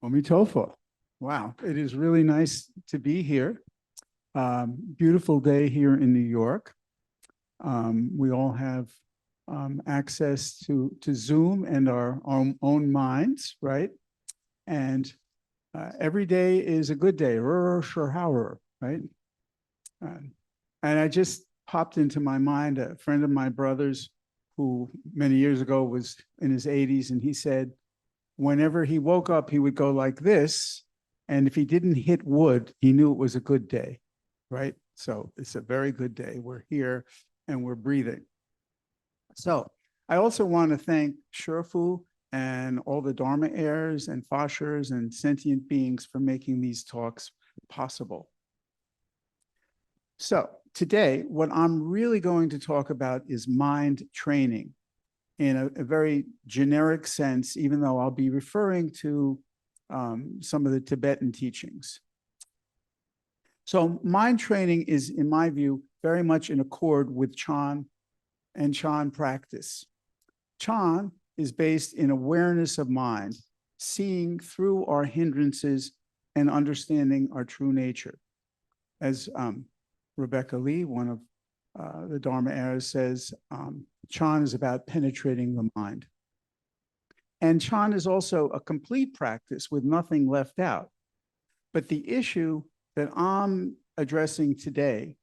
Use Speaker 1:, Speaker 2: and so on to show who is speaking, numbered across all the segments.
Speaker 1: Omitofo. Wow, it is really nice to be here. Beautiful day here in New York. We all have access to Zoom and our own minds, right? And every day is a good day, right? And I just popped into my mind a friend of my brother's who many years ago was in his 80s, and he said, whenever he woke up, he would go like this. And if he didn't hit wood, he knew it was a good day, right? So it's a very good day. We're here and we're breathing. So I also want to thank Sherfu and all the Dharma heirs and Foshers and sentient beings for making these talks possible. So today, what I'm really going to talk about is mind training in a very generic sense, even though I'll be referring to some of the Tibetan teachings. So mind training is, in my view, very much in accord with Chan and Chan practice. Chan is based in awareness of mind, seeing through our hindrances and understanding our true nature. As Rebecca Lee, one of the Dharma heirs, says, Chan is about penetrating the mind. And Chan is also a complete practice with nothing left out. But the issue that I'm addressing today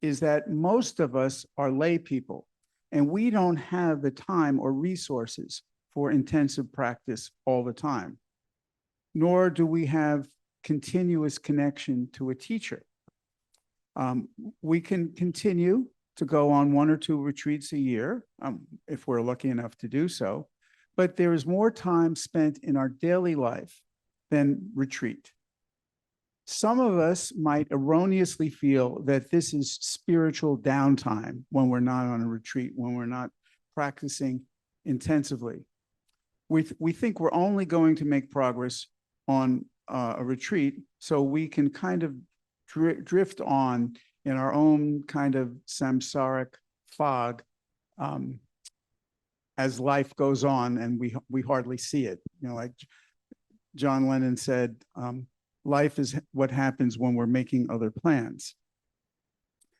Speaker 1: is that most of us are lay people, and we don't have the time or resources for intensive practice all the time, nor do we have continuous connection to a teacher. We can continue to go on 1 or 2 retreats a year, if we're lucky enough to do so, but there is more time spent in our daily life than retreat. Some of us might erroneously feel that this is spiritual downtime when we're not on a retreat, when we're not practicing intensively. We think we're only going to make progress on a retreat so we can kind of drift on in our own kind of samsaric fog as life goes on, and we hardly see it. You know, like John Lennon said, life is what happens when we're making other plans.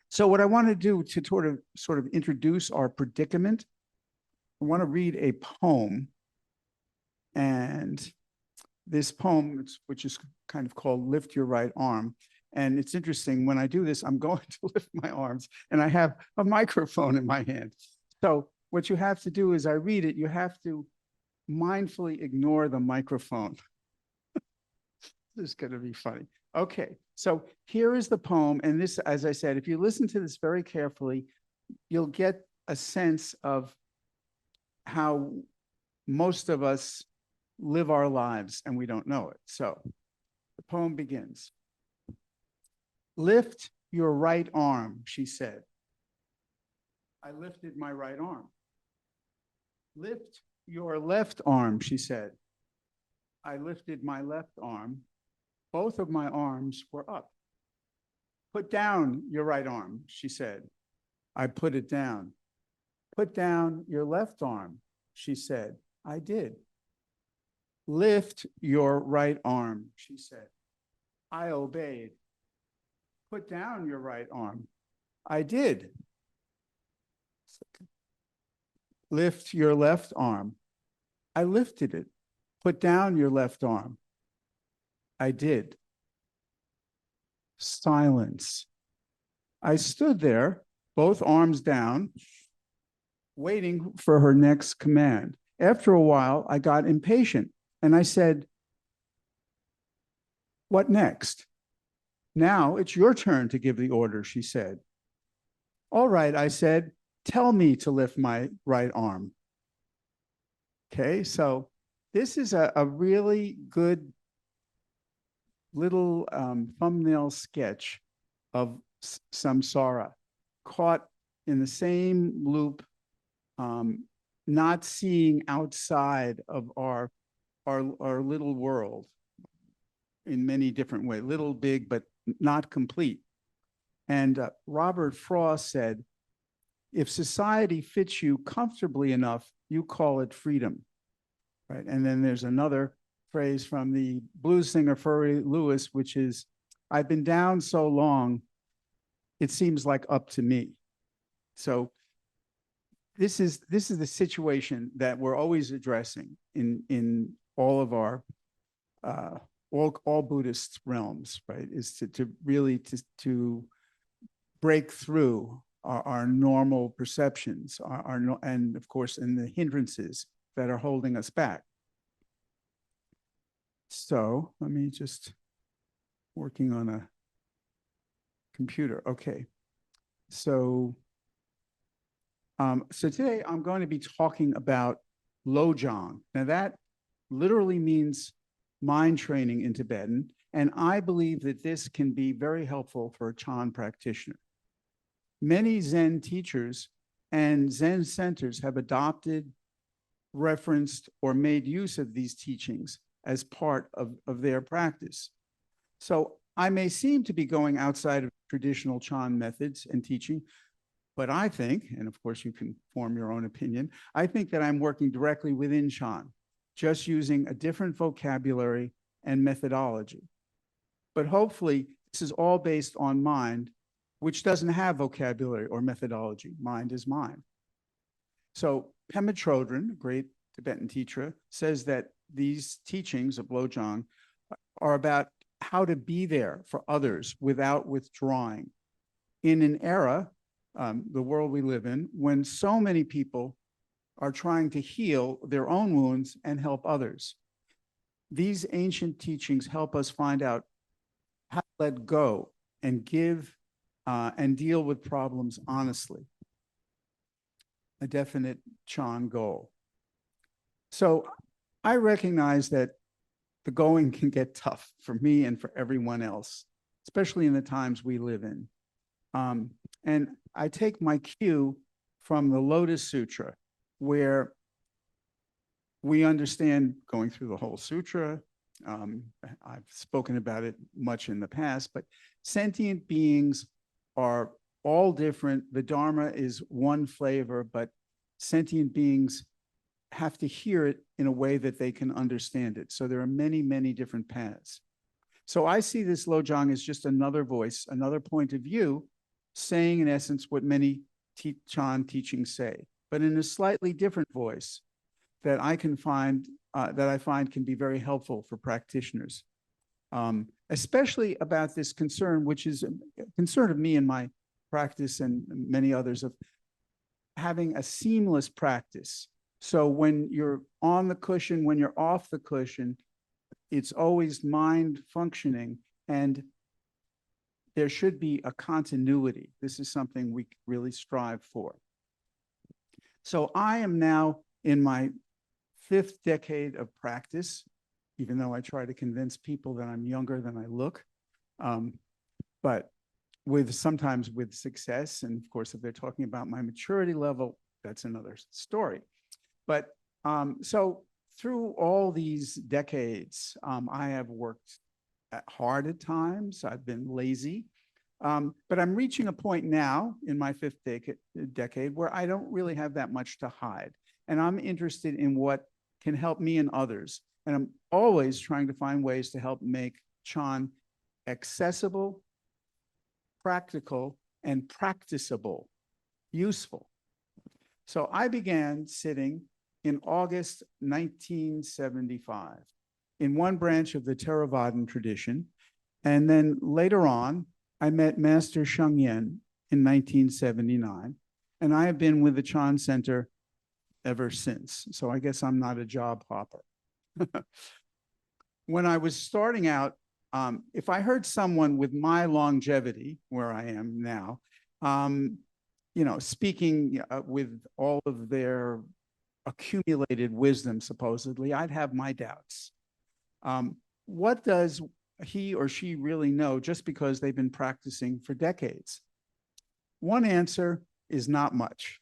Speaker 1: So what I want to do to sort of introduce our predicament, I want to read a poem. And this poem, which is kind of called Lift Your Right Arm. And it's interesting, when I do this, I'm going to lift my arms and I have a microphone in my hand. So what you have to do is I read it, you have to mindfully ignore the microphone. This is going to be funny. Okay, so here is the poem. And this, as I said, if you listen to this very carefully, you'll get a sense of how most of us live our lives and we don't know it. So the poem begins. Lift your right arm, she said. I lifted my right arm. Lift your left arm, she said. I lifted my left arm. Both of my arms were up. Put down your right arm, she said. I put it down. Put down your left arm, she said. I did. Lift your right arm, she said. I obeyed. Put down your right arm. I did. Lift your left arm. I lifted it. Put down your left arm. I did. Silence. I stood there, both arms down, waiting for her next command. After a while, I got impatient and I said, "What next?" "Now it's your turn to give the order," she said. "All right," I said, "tell me to lift my right arm." Okay, so this is a really good little thumbnail sketch of samsara, caught in the same loop, not seeing outside of our little world in many different ways, little, big, but not complete. And Robert Frost said, if society fits you comfortably enough, you call it freedom, right? And then there's another phrase from the blues singer Furry Lewis, which is, I've been down so long, it seems like up to me. So this is the situation that we're always addressing in all of our all Buddhist realms, right? Is to really to break through our normal perceptions, and of course, in the hindrances that are holding us back. So let me just working on a computer. Okay. So today I'm going to be talking about Lojong. Now that literally means mind training in Tibetan, and I believe that this can be very helpful for a Chan practitioner. Many Zen teachers and Zen centers have adopted, referenced, or made use of these teachings as part of their practice. So I may seem to be going outside of traditional Chan methods and teaching, but I think, and of course you can form your own opinion, I think that I'm working directly within Chan, just using a different vocabulary and methodology. But hopefully this is all based on mind, which doesn't have vocabulary or methodology. Mind is mind. So Pema Chodron, a great Tibetan teacher, says that these teachings of Lojong are about how to be there for others without withdrawing in an era, the world we live in, when so many people are trying to heal their own wounds and help others. These ancient teachings help us find out how to let go and give and deal with problems honestly. A definite Chan goal. So I recognize that the going can get tough for me and for everyone else, especially in the times we live in. And I take my cue from the Lotus Sutra, where we understand, going through the whole sutra, I've spoken about it much in the past, but sentient beings are all different. The Dharma is one flavor, but sentient beings have to hear it in a way that they can understand it. So there are many, many different paths. So I see this Lojong as just another voice, another point of view, saying in essence what many Chan teachings say, but in a slightly different voice that I can find, that I find can be very helpful for practitioners, especially about this concern, which is a concern of me in my practice and many others, of having a seamless practice. So when you're on the cushion, when you're off the cushion, it's always mind functioning, and there should be a continuity. This is something we really strive for. So I am now in my 5th decade of practice, even though I try to convince people that I'm younger than I look, but sometimes with success. And of course, if they're talking about my maturity level, that's another story. But so through all these decades, I have worked hard at times. I've been lazy, but I'm reaching a point now in my 5th decade where I don't really have that much to hide. And I'm interested in what can help me and others. And I'm always trying to find ways to help make Chan accessible, practical, and practicable, useful. So I began sitting in August 1975 in one branch of the Theravadan tradition. And then later on, I met Master Sheng Yen in 1979. And I have been with the Chan Center ever since. So I guess I'm not a job hopper. When I was starting out, if I heard someone with my longevity, where I am now, speaking with all of their accumulated wisdom, supposedly, I'd have my doubts. What does he or she really know just because they've been practicing for decades? One answer is not much.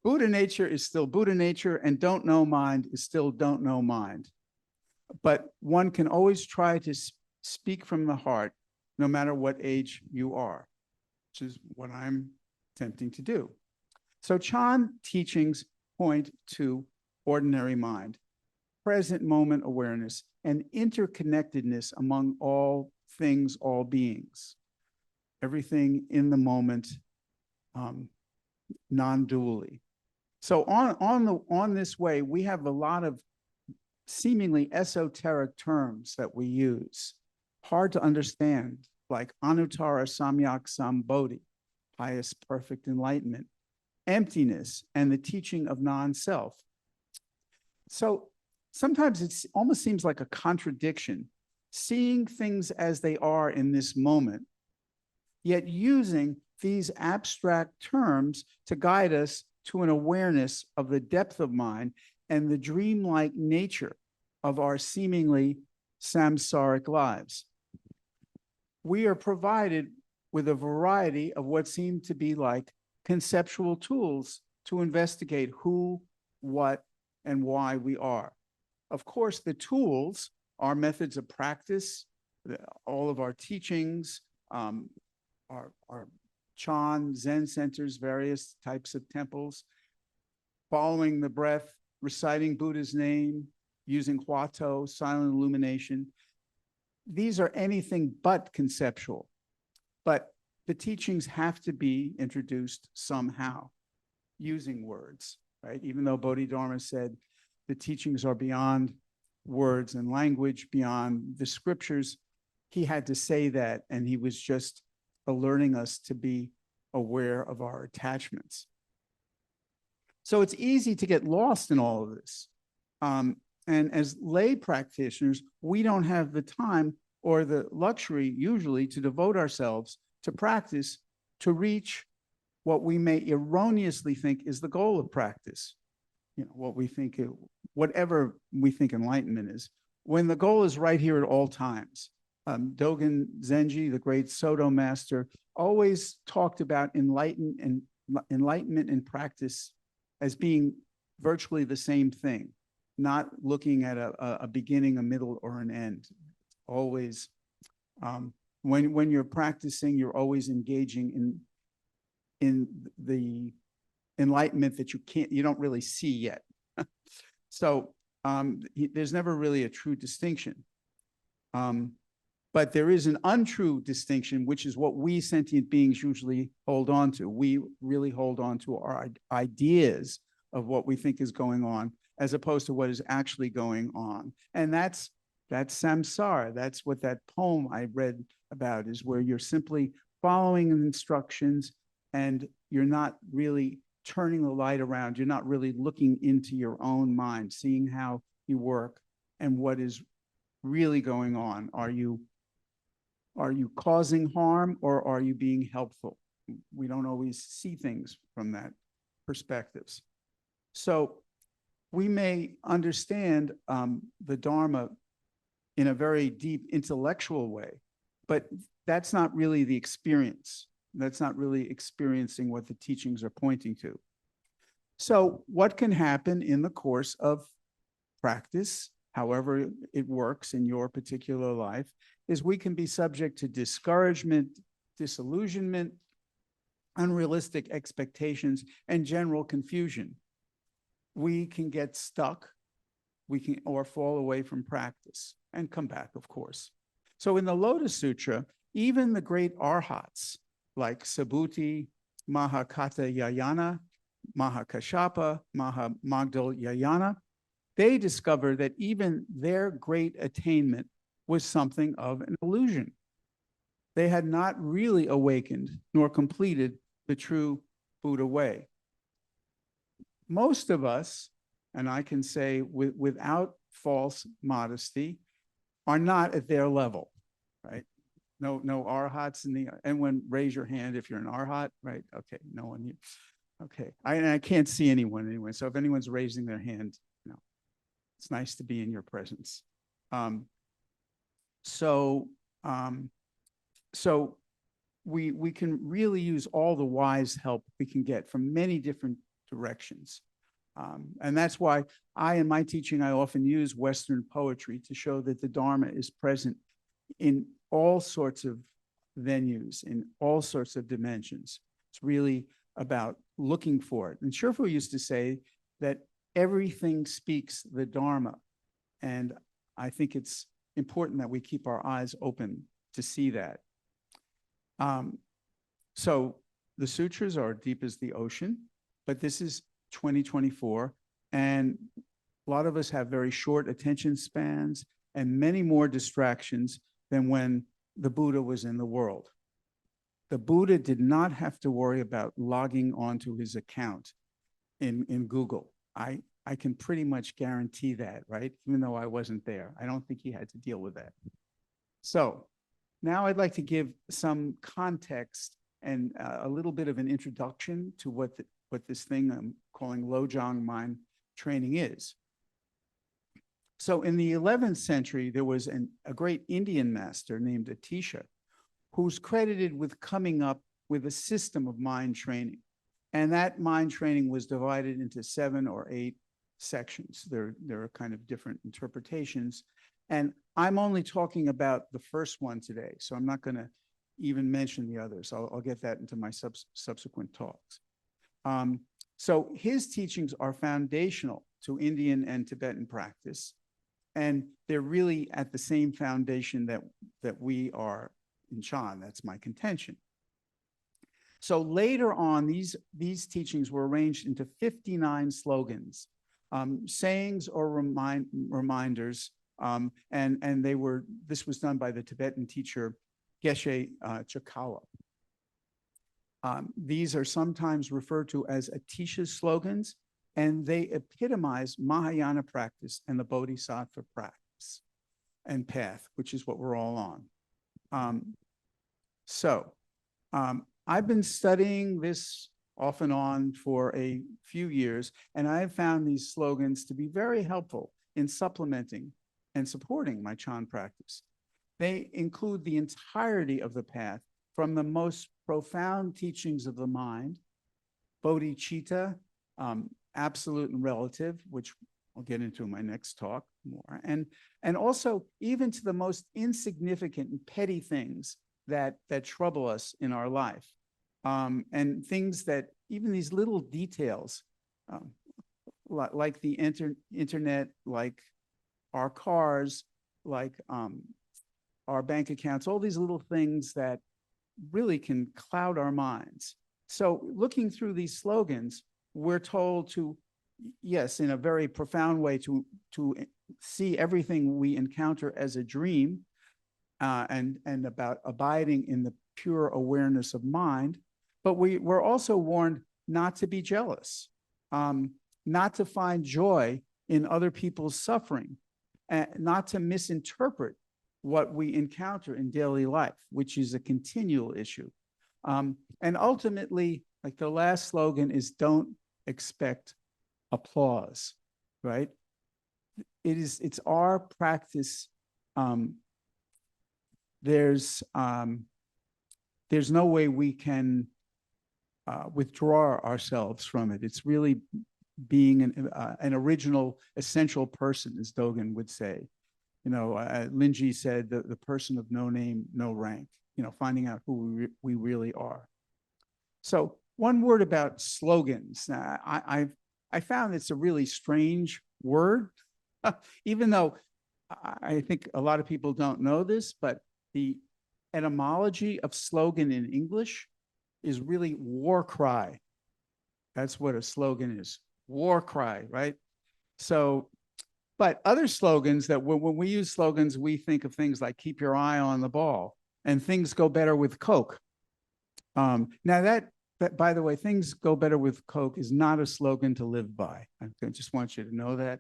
Speaker 1: Buddha nature is still Buddha nature, and don't know mind is still don't know mind. But one can always try to speak from the heart, no matter what age you are, which is what I'm attempting to do. So Chan teachings point to ordinary mind. present moment awareness, and interconnectedness among all things, all beings. Everything in the moment, non-dually. So on this way, we have a lot of seemingly esoteric terms that we use, hard to understand, like Anuttara Samyak Sambodhi, highest perfect enlightenment, emptiness, and the teaching of non-self. So sometimes it almost seems like a contradiction, seeing things as they are in this moment, yet using these abstract terms to guide us to an awareness of the depth of mind and the dreamlike nature of our seemingly samsaric lives. We are provided with a variety of what seem to be like conceptual tools to investigate who, what, and why we are. Of course, the tools are methods of practice, all of our teachings, our Chan, Zen centers, various types of temples, following the breath, reciting Buddha's name, using Huato, silent illumination. These are anything but conceptual, but the teachings have to be introduced somehow, using words, right? Even though Bodhidharma said the teachings are beyond words and language, beyond the scriptures, he had to say that, and he was just alerting us to be aware of our attachments. So it's easy to get lost in all of this. And as lay practitioners, we don't have the time or the luxury usually to devote ourselves to practice to reach what we may erroneously think is the goal of practice. You know, what we think, whatever we think enlightenment is, when the goal is right here at all times. Dogen Zenji, the great Soto master, always talked about enlightenment and practice as being virtually the same thing, not looking at a beginning, a middle, or an end. Always, when you're practicing, you're always engaging in the enlightenment that you don't really see yet. So there's never really a true distinction. But there is an untrue distinction, which is what we sentient beings usually hold on to. We really hold on to our ideas of what we think is going on, as opposed to what is actually going on. And that's samsara. That's what that poem I read about is, where you're simply following instructions and you're not really turning the light around. You're not really looking into your own mind, seeing how you work and what is really going on. Are you causing harm, or are you being helpful? We don't always see things from that perspectives. So we may understand the Dharma in a very deep intellectual way, but that's not really the experience. That's not really experiencing what the teachings are pointing to. So what can happen in the course of practice, however it works in your particular life, is we can be subject to discouragement, disillusionment, unrealistic expectations, and general confusion. We can get stuck, or fall away from practice and come back, of course. So in the Lotus Sutra, even the great arhats like Subhuti, Mahakatyayana, Mahakashapa, Mahamagdalyayana, they discovered that even their great attainment was something of an illusion. They had not really awakened nor completed the true Buddha way. Most of us, and I can say without false modesty, are not at their level, right? No arhats anyone raise your hand if you're an arhat, right? Okay, no one. Okay, I can't see anyone anyway. So if anyone's raising their hand, it's nice to be in your presence. So we can really use all the wise help we can get from many different directions. And that's why in my teaching, I often use Western poetry to show that the Dharma is present in all sorts of venues, in all sorts of dimensions. It's really about looking for it. And Sherfu used to say that everything speaks the Dharma. And I think it's important that we keep our eyes open to see that. So the sutras are deep as the ocean, but this is 2024. And a lot of us have very short attention spans and many more distractions than when the Buddha was in the world. The Buddha did not have to worry about logging onto his account in Google. I can pretty much guarantee that, right? Even though I wasn't there. I don't think he had to deal with that. So now I'd like to give some context and a little bit of an introduction to what this thing I'm calling Lojong mind training is. So in the 11th century, there was a great Indian master named Atisha, who's credited with coming up with a system of mind training. And that mind training was divided into 7 or 8 sections. There are kind of different interpretations. And I'm only talking about the first one today, so I'm not going to even mention the others. I'll get that into my subsequent talks. So his teachings are foundational to Indian and Tibetan practice. And they're really at the same foundation that we are in Chan. That's my contention. So later on, these teachings were arranged into 59 slogans, sayings or reminders, and this was done by the Tibetan teacher Geshe Chakawa. These are sometimes referred to as Atisha's slogans, and they epitomize Mahayana practice and the Bodhisattva practice and path, which is what we're all on. I've been studying this off and on for a few years, and I have found these slogans to be very helpful in supplementing and supporting my Chan practice. They include the entirety of the path from the most profound teachings of the mind, bodhicitta, absolute and relative, which I'll get into in my next talk more, and also even to the most insignificant and petty things that trouble us in our life, and things that even these little details, like the internet, like our cars, like our bank accounts, all these little things that really can cloud our minds. So looking through these slogans, we're told to, yes, in a very profound way, to see everything we encounter as a dream, and about abiding in the pure awareness of mind. But we're also warned not to be jealous, not to find joy in other people's suffering, and not to misinterpret what we encounter in daily life, which is a continual issue. And ultimately, like the last slogan is, don't expect applause, right? It's our practice. There's no way we can withdraw ourselves from it. It's really being an original, essential person, as Dogen would say. You know, Linji said, the person of no name, no rank, you know, finding out who we really are. So one word about slogans. I found it's a really strange word, even though I think a lot of people don't know this, but the etymology of slogan in English is really war cry. That's what a slogan is, war cry, right? So, but other slogans that when we use slogans, we think of things like keep your eye on the ball and things go better with Coke. Now that, by the way, things go better with Coke is not a slogan to live by. I just want you to know that.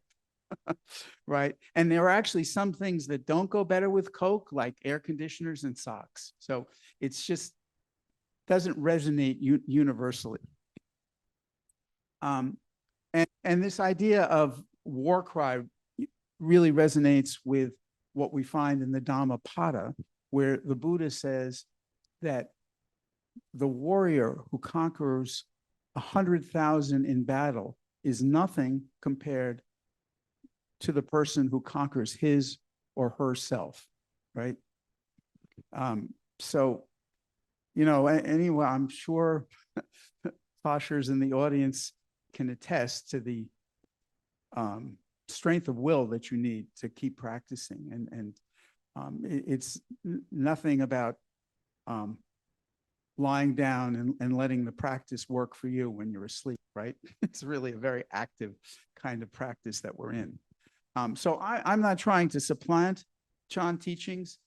Speaker 1: Right. And there are actually some things that don't go better with Coke, like air conditioners and socks. So it's just doesn't resonate universally. And this idea of war cry really resonates with what we find in the Dhammapada, where the Buddha says that the warrior who conquers 100,000 in battle is nothing compared to the person who conquers his or herself, right? So, you know, anyway, I'm sure Foshers in the audience can attest to the strength of will that you need to keep practicing. It's nothing about lying down and letting the practice work for you when you're asleep, right? It's really a very active kind of practice that we're in. So I'm not trying to supplant Chan teachings.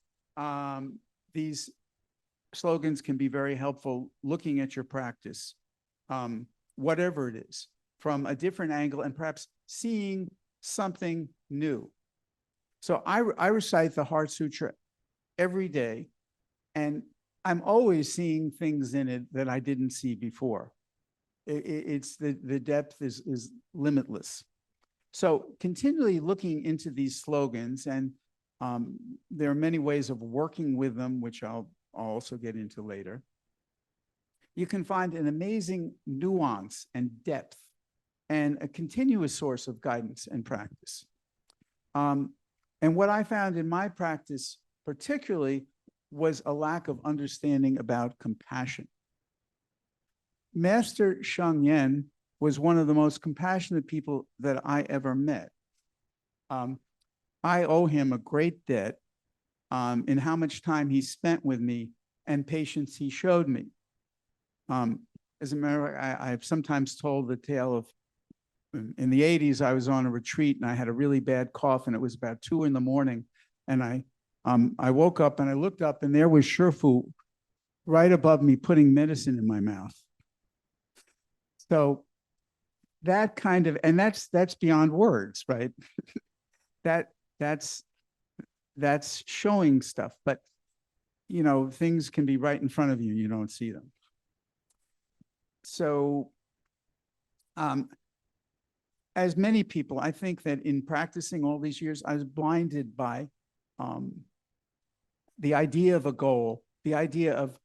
Speaker 1: These slogans can be very helpful looking at your practice, whatever it is, from a different angle and perhaps seeing something new. So I recite the Heart Sutra every day, and I'm always seeing things in it that I didn't see before. It's the depth is limitless. So continually looking into these slogans, and there are many ways of working with them, which I'll also get into later. You can find an amazing nuance and depth and a continuous source of guidance and practice. And what I found in my practice particularly was a lack of understanding about compassion. Master Sheng Yen was one of the most compassionate people that I ever met. I owe him a great debt in how much time he spent with me and patience he showed me. As a matter of fact, I've sometimes told the tale of in the 80s, I was on a retreat and I had a really bad cough, and it was about 2 a.m. And I woke up and I looked up, and there was Shifu right above me putting medicine in my mouth. So that kind of, and that's beyond words, right? that's showing stuff, but you know, things can be right in front of you, you don't see them. So as many people, I think that in practicing all these years, I was blinded by the idea of a goal, the idea of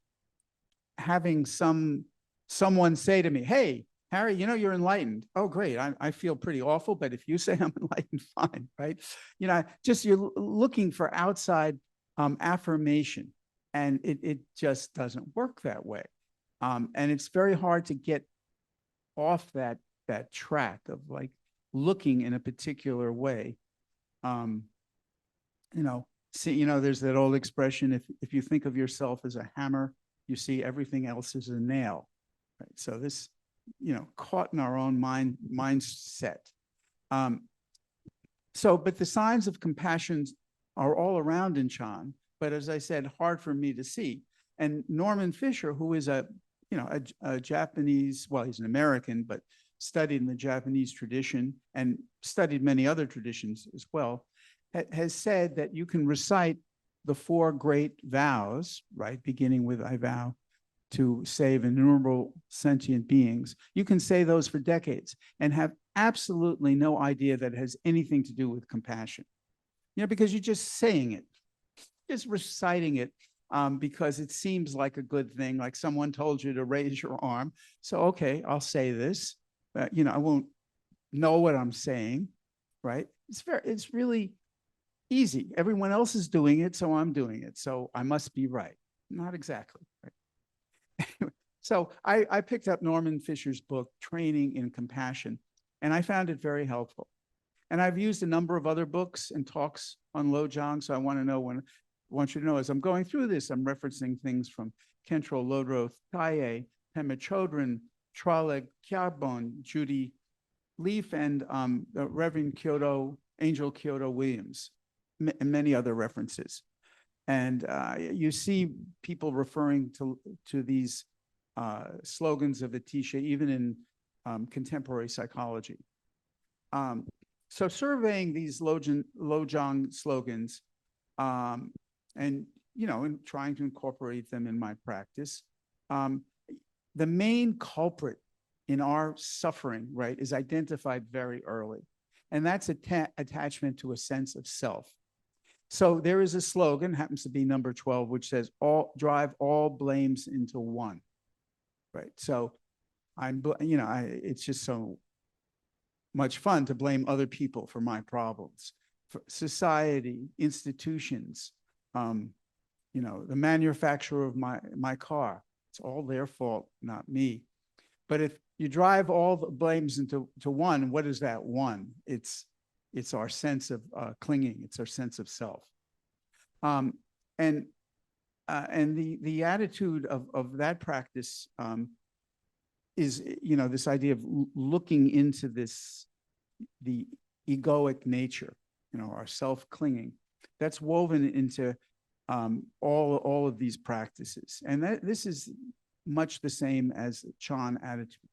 Speaker 1: having someone say to me, "Hey, Harry, you know, you're enlightened." Oh, great. I feel pretty awful, but if you say I'm enlightened, fine, right? You know, just you're looking for outside affirmation, and it just doesn't work that way. And it's very hard to get off that track of like looking in a particular way. You know, there's that old expression, if you think of yourself as a hammer, you see everything else as a nail. Right? So this, you know, caught in our own mindset. But the signs of compassion are all around in Chan, but as I said, hard for me to see. And Norman Fisher, who is a Japanese, well, he's an American, but studied in the Japanese tradition and studied many other traditions as well, has said that you can recite the 4 great vows, right? Beginning with I vow to save innumerable sentient beings. You can say those for decades and have absolutely no idea that it has anything to do with compassion. You know, because you're just saying it, just reciting it because it seems like a good thing, like someone told you to raise your arm. So, okay, I'll say this. You know, I won't know what I'm saying, right? It's really easy. Everyone else is doing it, so I'm doing it. So I must be right. Not exactly, right? So I picked up Norman Fisher's book, Training in Compassion, and I found it very helpful. And I've used a number of other books and talks on Lojong, so I want you to know as I'm going through this, I'm referencing things from Khentrol Lodro Thaye, Pema Chodron, Traleg Kyarbon, Judy Leaf, and the Reverend Angel Kyoto Williams, and many other references. And you see people referring to these slogans of Atisha, even in contemporary psychology. So surveying these Lojong slogans and, you know, and trying to incorporate them in my practice, the main culprit in our suffering, right, is identified very early. And that's attachment to a sense of self. So there is a slogan, happens to be number 12, which says, drive all blames into one, right? So it's just so much fun to blame other people for my problems, for society, institutions, you know, the manufacturer of my car. It's all their fault, not me. But if you drive all the blames into one, what is that one? It's It's our sense of clinging. It's our sense of self. And the attitude of that practice is, this idea of looking into the egoic nature, our self-clinging. That's woven into all of these practices. And this is much the same as Chan attitude,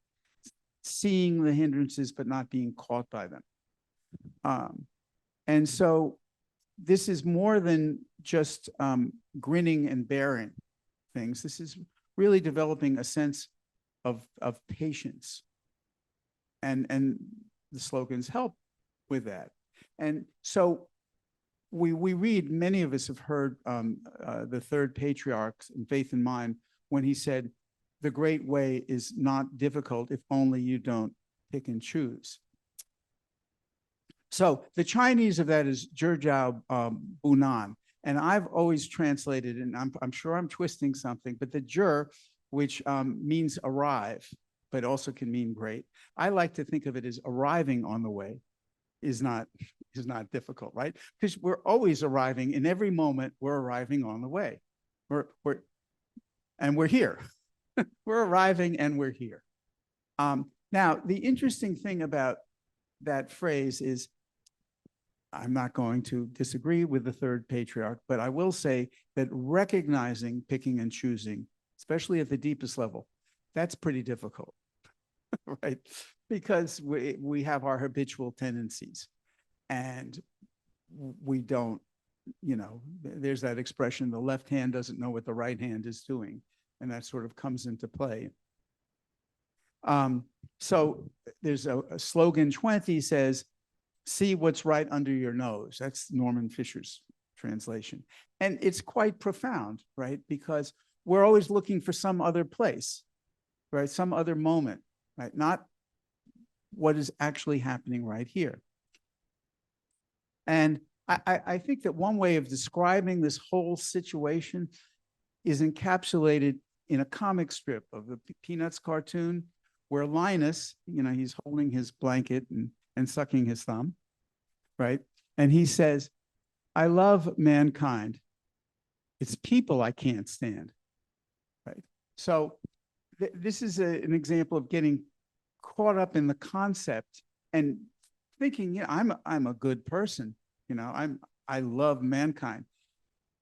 Speaker 1: seeing the hindrances but not being caught by them. And so this is more than just grinning and bearing things. This is really developing a sense of patience. And the slogans help with that. And so we read, many of us have heard the third patriarch in Faith and Mind when he said, the great way is not difficult if only you don't pick and choose. So the Chinese of that is Zhijiao Bunan. And I've always translated, and I'm sure I'm twisting something, but the Zhi, which means arrive, but also can mean great. I like to think of it as arriving on the way is not difficult, right? Because we're always arriving. In every moment, we're arriving on the way. We're here. We're arriving and we're here. Now, the interesting thing about that phrase is, I'm not going to disagree with the third patriarch, but I will say that recognizing picking and choosing, especially at the deepest level, that's pretty difficult, right? Because we have our habitual tendencies, and we don't, there's that expression, the left hand doesn't know what the right hand is doing, and that sort of comes into play. So there's a slogan 20 says, see what's right under your nose. That's Norman Fisher's translation. And it's quite profound, right? Because we're always looking for some other place, right? Some other moment, right? Not what is actually happening right here. And I think that one way of describing this whole situation is encapsulated in a comic strip of the Peanuts cartoon where Linus, he's holding his blanket and sucking his thumb, right? And he says, I love mankind. It's people I can't stand, right? So this is an example of getting caught up in the concept and thinking, I'm a good person. I love mankind.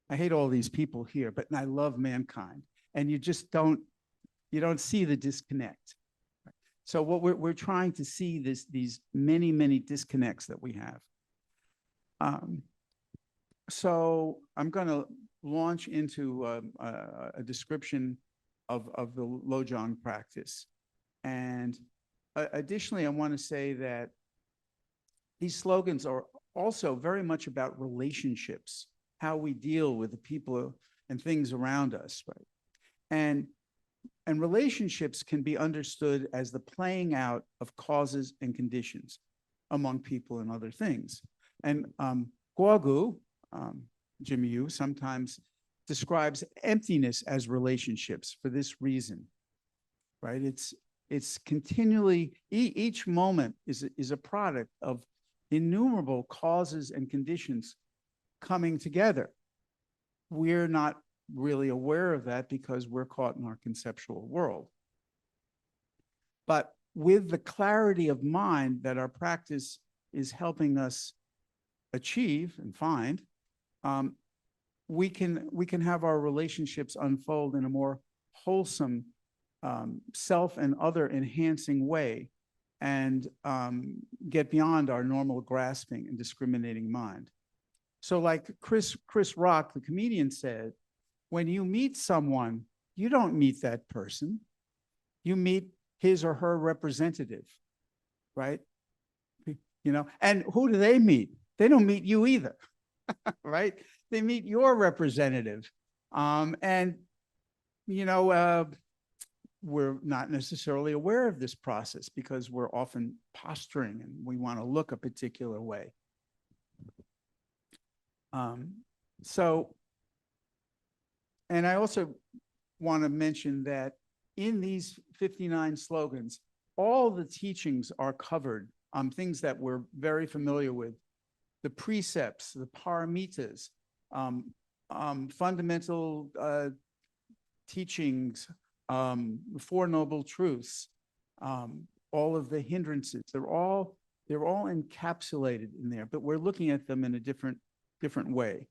Speaker 1: I hate all these people here, but I love mankind. And you just don't see the disconnect. So what we're trying to see these many, many disconnects that we have. So I'm going to launch into a description of the Lojong practice. And additionally, I want to say that these slogans are also very much about relationships, how we deal with the people and things around us, right? And relationships can be understood as the playing out of causes and conditions among people and other things. And Guogu, Jimmy Yu, sometimes describes emptiness as relationships for this reason, right? It's continually, each moment is a product of innumerable causes and conditions coming together. We're not really aware of that because we're caught in our conceptual world. But with the clarity of mind that our practice is helping us achieve and find, we can have our relationships unfold in a more wholesome, self and other enhancing way, and get beyond our normal grasping and discriminating mind. So like Chris Rock, the comedian, said, when you meet someone, you don't meet that person. You meet his or her representative, right? And who do they meet? They don't meet you either, right? They meet your representative. We're not necessarily aware of this process because we're often posturing and we want to look a particular way. And I also want to mention that in these 59 slogans, all the teachings are covered, things that we're very familiar with the precepts, the paramitas, fundamental teachings, Four Noble Truths, all of the hindrances. They're all encapsulated in there, but we're looking at them in a different way.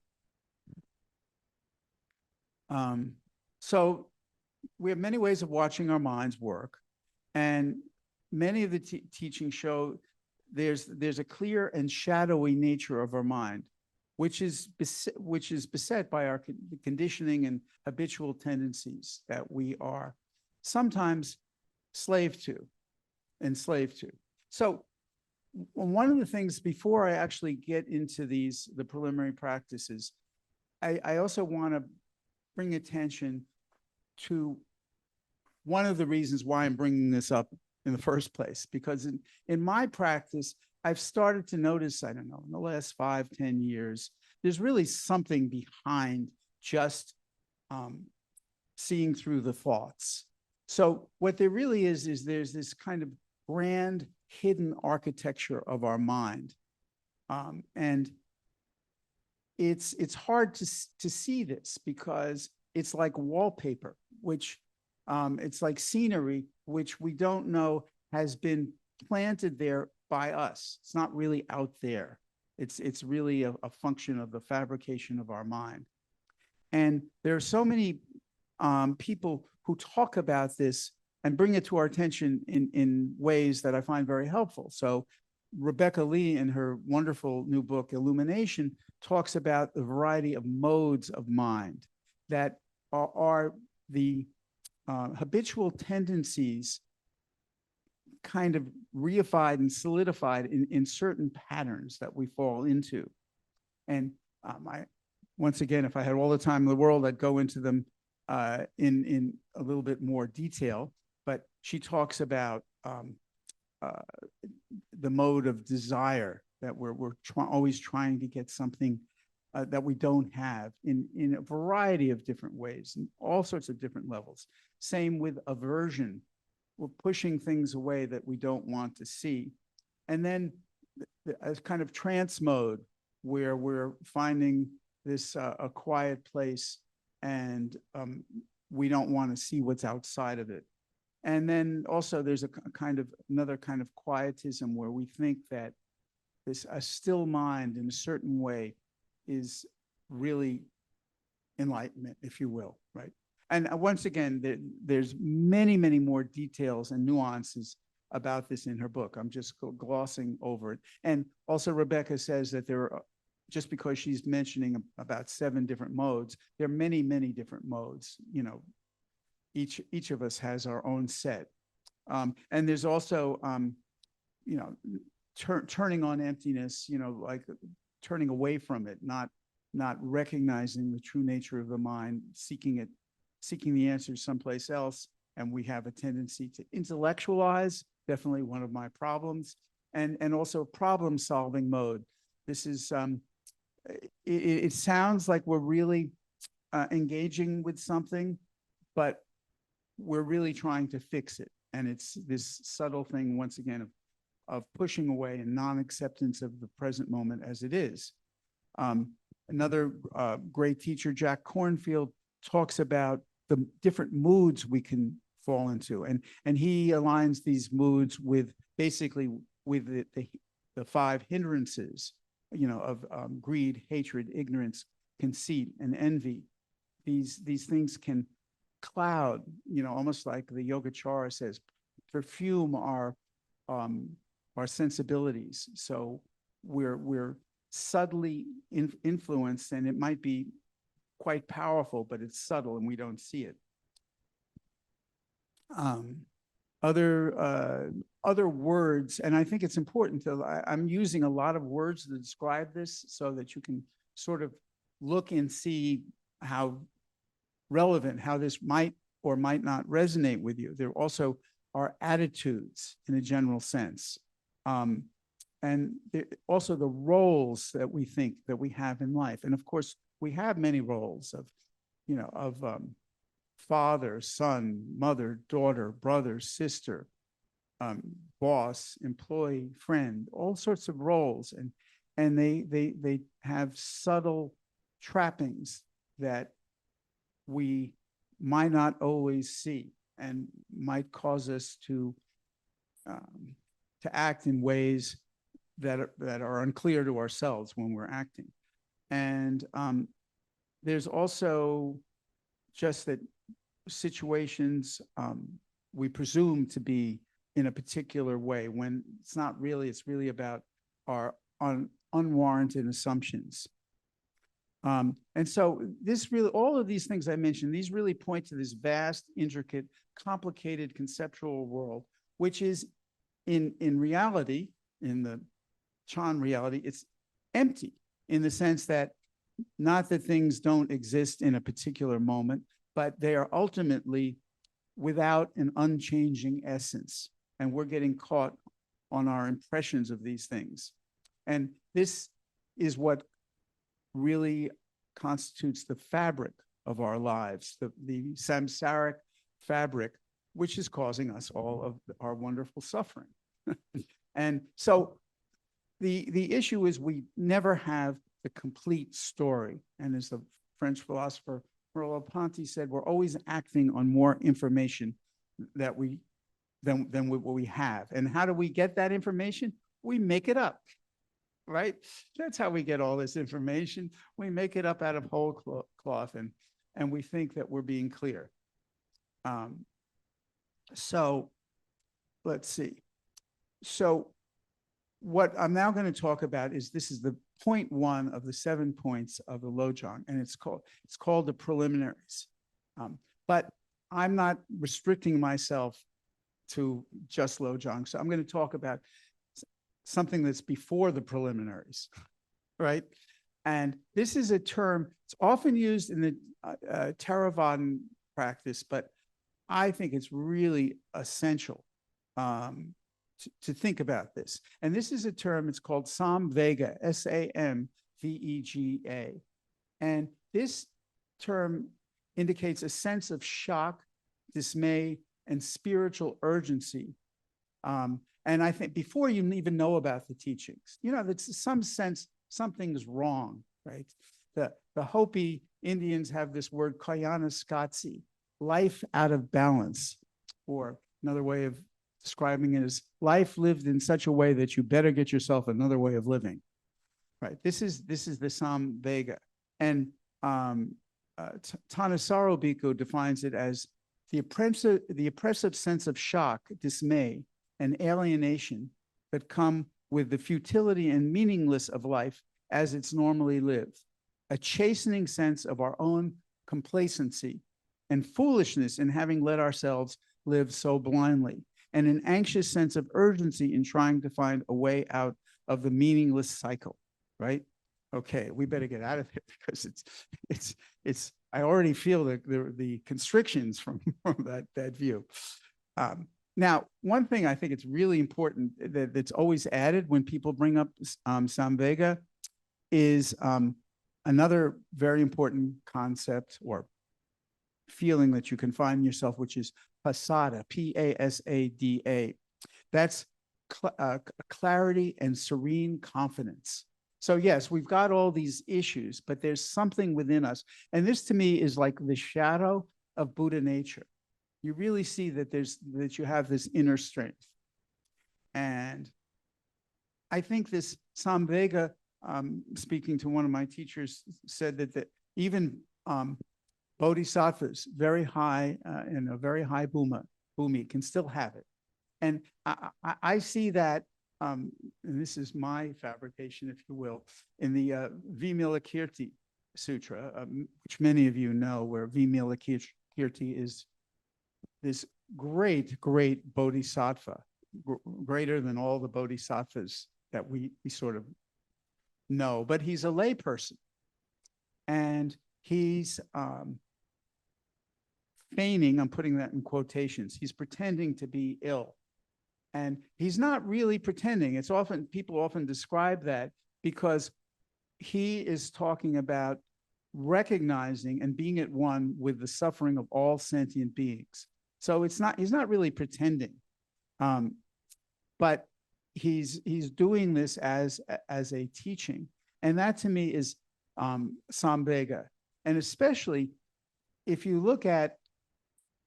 Speaker 1: So we have many ways of watching our minds work, and many of the teachings show there's a clear and shadowy nature of our mind, which is beset by our conditioning and habitual tendencies that we are sometimes enslaved to. So one of the things, before I actually get into the preliminary practices, I also want to bring attention to one of the reasons why I'm bringing this up in the first place, because in my practice, I've started to notice, I don't know, in the last 5-10 years, there's really something behind just seeing through the thoughts. So what there really is there's this kind of grand hidden architecture of our mind. And it's hard to see this because it's like wallpaper, which it's like scenery, which we don't know has been planted there by us. It's not really out there. It's really a function of the fabrication of our mind. And there are so many people who talk about this and bring it to our attention in ways that I find very helpful. So Rebecca Lee, in her wonderful new book, Illumination, talks about the variety of modes of mind that are the habitual tendencies kind of reified and solidified in certain patterns that we fall into. And once again, if I had all the time in the world, I'd go into them in a little bit more detail. But she talks about the mode of desire, that we're always trying to get something that we don't have in a variety of different ways, in all sorts of different levels. Same with aversion. We're pushing things away that we don't want to see. And then a kind of trance mode, where we're finding this a quiet place and we don't want to see what's outside of it. And then also there's another kind of quietism, where we think that a still mind in a certain way is really enlightenment, if you will, right? And once again, there's many, many more details and nuances about this in her book. I'm just glossing over it. And also Rebecca says that there are, just because she's mentioning about 7 different modes, there are many, many different modes. You know, each of us has our own set. And there's also, you know, turning on emptiness, you know, like turning away from it, not recognizing the true nature of the mind, seeking the answers someplace else. And we have a tendency to intellectualize, definitely one of my problems, and also problem-solving mode. This is, it sounds like we're really engaging with something, but we're really trying to fix it. And it's this subtle thing, once again, of pushing away and non-acceptance of the present moment as it is. Another great teacher, Jack Kornfield, talks about the different moods we can fall into. And he aligns these moods with basically with the 5 hindrances, you know, of greed, hatred, ignorance, conceit, and envy. These things can cloud, you know, almost like the Yogacara says, perfume our sensibilities. So we're subtly influenced, and it might be quite powerful, but it's subtle and we don't see it. Other words, and I think it's important I'm using a lot of words to describe this so that you can sort of look and see how relevant, how this might or might not resonate with you. There also are attitudes in a general sense. And also the roles that we think that we have in life. And of course, we have many roles of, you know, of father, son, mother, daughter, brother, sister, boss, employee, friend, all sorts of roles. and they have subtle trappings that we might not always see and might cause us to act in ways that are unclear to ourselves when we're acting. And there's also just that situations we presume to be in a particular way when it's not really, it's really about our unwarranted assumptions. And so this really, all of these things I mentioned, these really point to this vast, intricate, complicated conceptual world, which is in reality, in the Chan reality, it's empty in the sense that not that things don't exist in a particular moment, but they are ultimately without an unchanging essence. And we're getting caught on our impressions of these things. And this is what really constitutes the fabric of our lives, the samsaric fabric, which is causing us all of our wonderful suffering. And so the issue is we never have the complete story. And as the French philosopher Merleau-Ponty said, we're always acting on more information that than what we have. And how do we get that information? We make it up, right? That's how we get all this information. We make it up out of whole cloth, and we think that we're being clear. So let's see. So what I'm now going to talk about is, this is the point 1 of the 7 points of the Lojong, and it's called the preliminaries. But I'm not restricting myself to just Lojong, so I'm going to talk about something that's before the preliminaries, right? And this is a term, it's often used in the Theravadan practice, but I think it's really essential to think about this. And this is a term, it's called Samvega, S-A-M-V-E-G-A. And this term indicates a sense of shock, dismay, and spiritual urgency. And I think before you even know about the teachings, you know, that's some sense something's wrong, right? The Hopi Indians have this word Kayanaskatsi, life out of balance, or another way of describing it is life lived in such a way that you better get yourself another way of living, right? This is the Samvega. And Thanissaro Bhikkhu defines it as the oppressive sense of shock, dismay, and alienation that come with the futility and meaningless of life as it's normally lived, a chastening sense of our own complacency and foolishness in having let ourselves live so blindly, and an anxious sense of urgency in trying to find a way out of the meaningless cycle, right? Okay, we better get out of here because it's I already feel the constrictions from that view. Now, one thing I think it's really important that's always added when people bring up Samvega is another very important concept or feeling that you can find in yourself, which is pasada, P-A-S-A-D-A. That's clarity and serene confidence. So yes, we've got all these issues, but there's something within us. And this to me is like the shadow of Buddha nature. You really see that you have this inner strength. And I think this Samvega, speaking to one of my teachers, said that even bodhisattvas, very high in a very high bhumi, can still have it. And I see that, and this is my fabrication, if you will, in the Vimalakirti Sutra, which many of you know, where Vimalakirti is this great bodhisattva, greater than all the bodhisattvas that we sort of know, but he's a layperson. And he's feigning, I'm putting that in quotations, he's pretending to be ill. And he's not really pretending. It's often, people often describe that because he is talking about recognizing and being at one with the suffering of all sentient beings. So he's not really pretending. But he's doing this as a teaching. And that to me is Samvega. And especially if you look at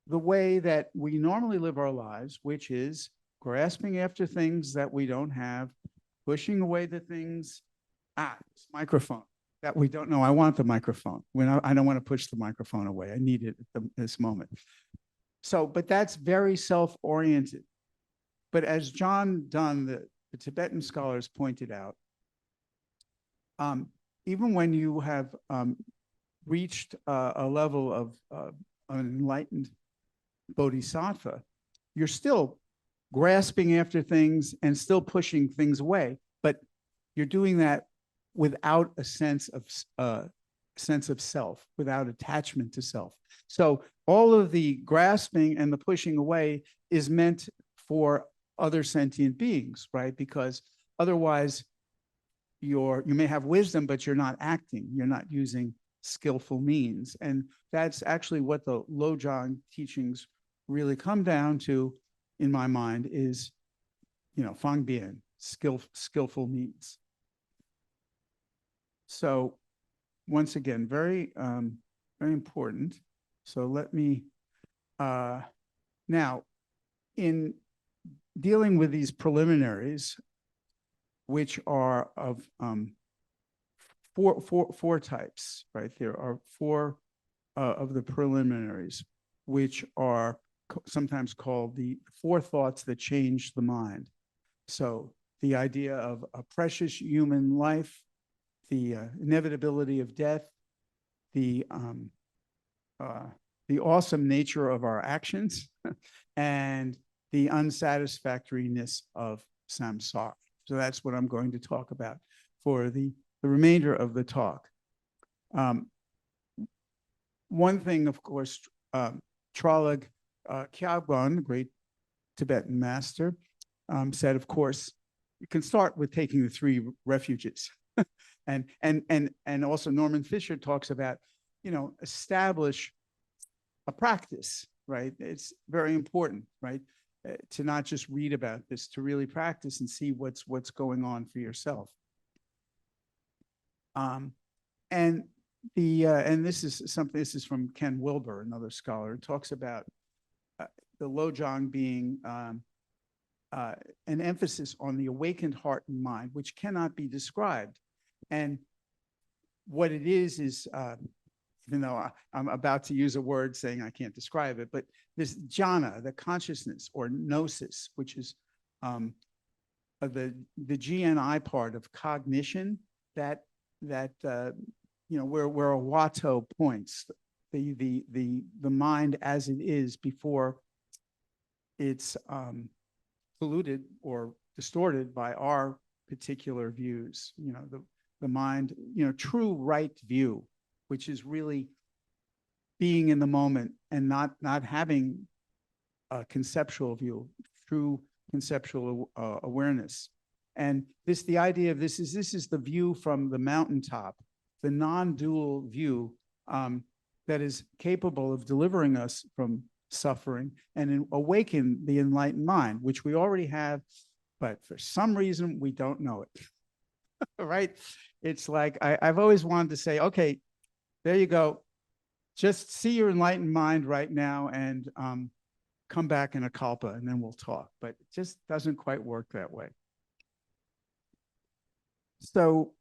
Speaker 1: the way that we normally live our lives, which is grasping after things that we don't have, pushing away the things, this microphone that we don't know. I want the microphone. I don't want to push the microphone away. I need it at this moment. So, but that's very self-oriented. But as John Dunn, the Tibetan scholars pointed out, even when you have reached a level of an enlightened bodhisattva, you're still grasping after things and still pushing things away, but you're doing that without a sense of self, without attachment to self. So all of the grasping and the pushing away is meant for other sentient beings, right? Because otherwise you may have wisdom, but you're not acting, you're not using skillful means. And that's actually what the Lojong teachings really come down to, in my mind, is, Fangbian, skillful means. So once again, very, very important. So let me, now, in dealing with these preliminaries, which are of four types, right? There are four of the preliminaries, which are sometimes called the four thoughts that change the mind. So the idea of a precious human life, the inevitability of death, the awesome nature of our actions, and the unsatisfactoriness of samsara. So that's what I'm going to talk about for the remainder of the talk. One thing, of course, Tralug Kyabgon, the great Tibetan master, said, of course, you can start with taking the three refuges. and also Norman Fisher talks about, establish a practice, right? It's very important, right? To not just read about this, to really practice and see what's going on for yourself. And this is from Ken Wilber, another scholar, who talks about the Lojong being an emphasis on the awakened heart and mind, which cannot be described. And what it is, even though I'm about to use a word saying I can't describe it, but this jhana, the consciousness or gnosis, which is the GNI part of cognition, that where a Watto points, the mind as it is before it's polluted or distorted by our particular views. The mind, true right view, which is really being in the moment and not having a conceptual view, true conceptual awareness. And the idea of this is the view from the mountaintop, the non-dual view that is capable of delivering us from suffering and awaken the enlightened mind, which we already have, but for some reason we don't know it. Right? It's like I've always wanted to say, okay, there you go. Just see your enlightened mind right now and come back in a kalpa and then we'll talk. But it just doesn't quite work that way. So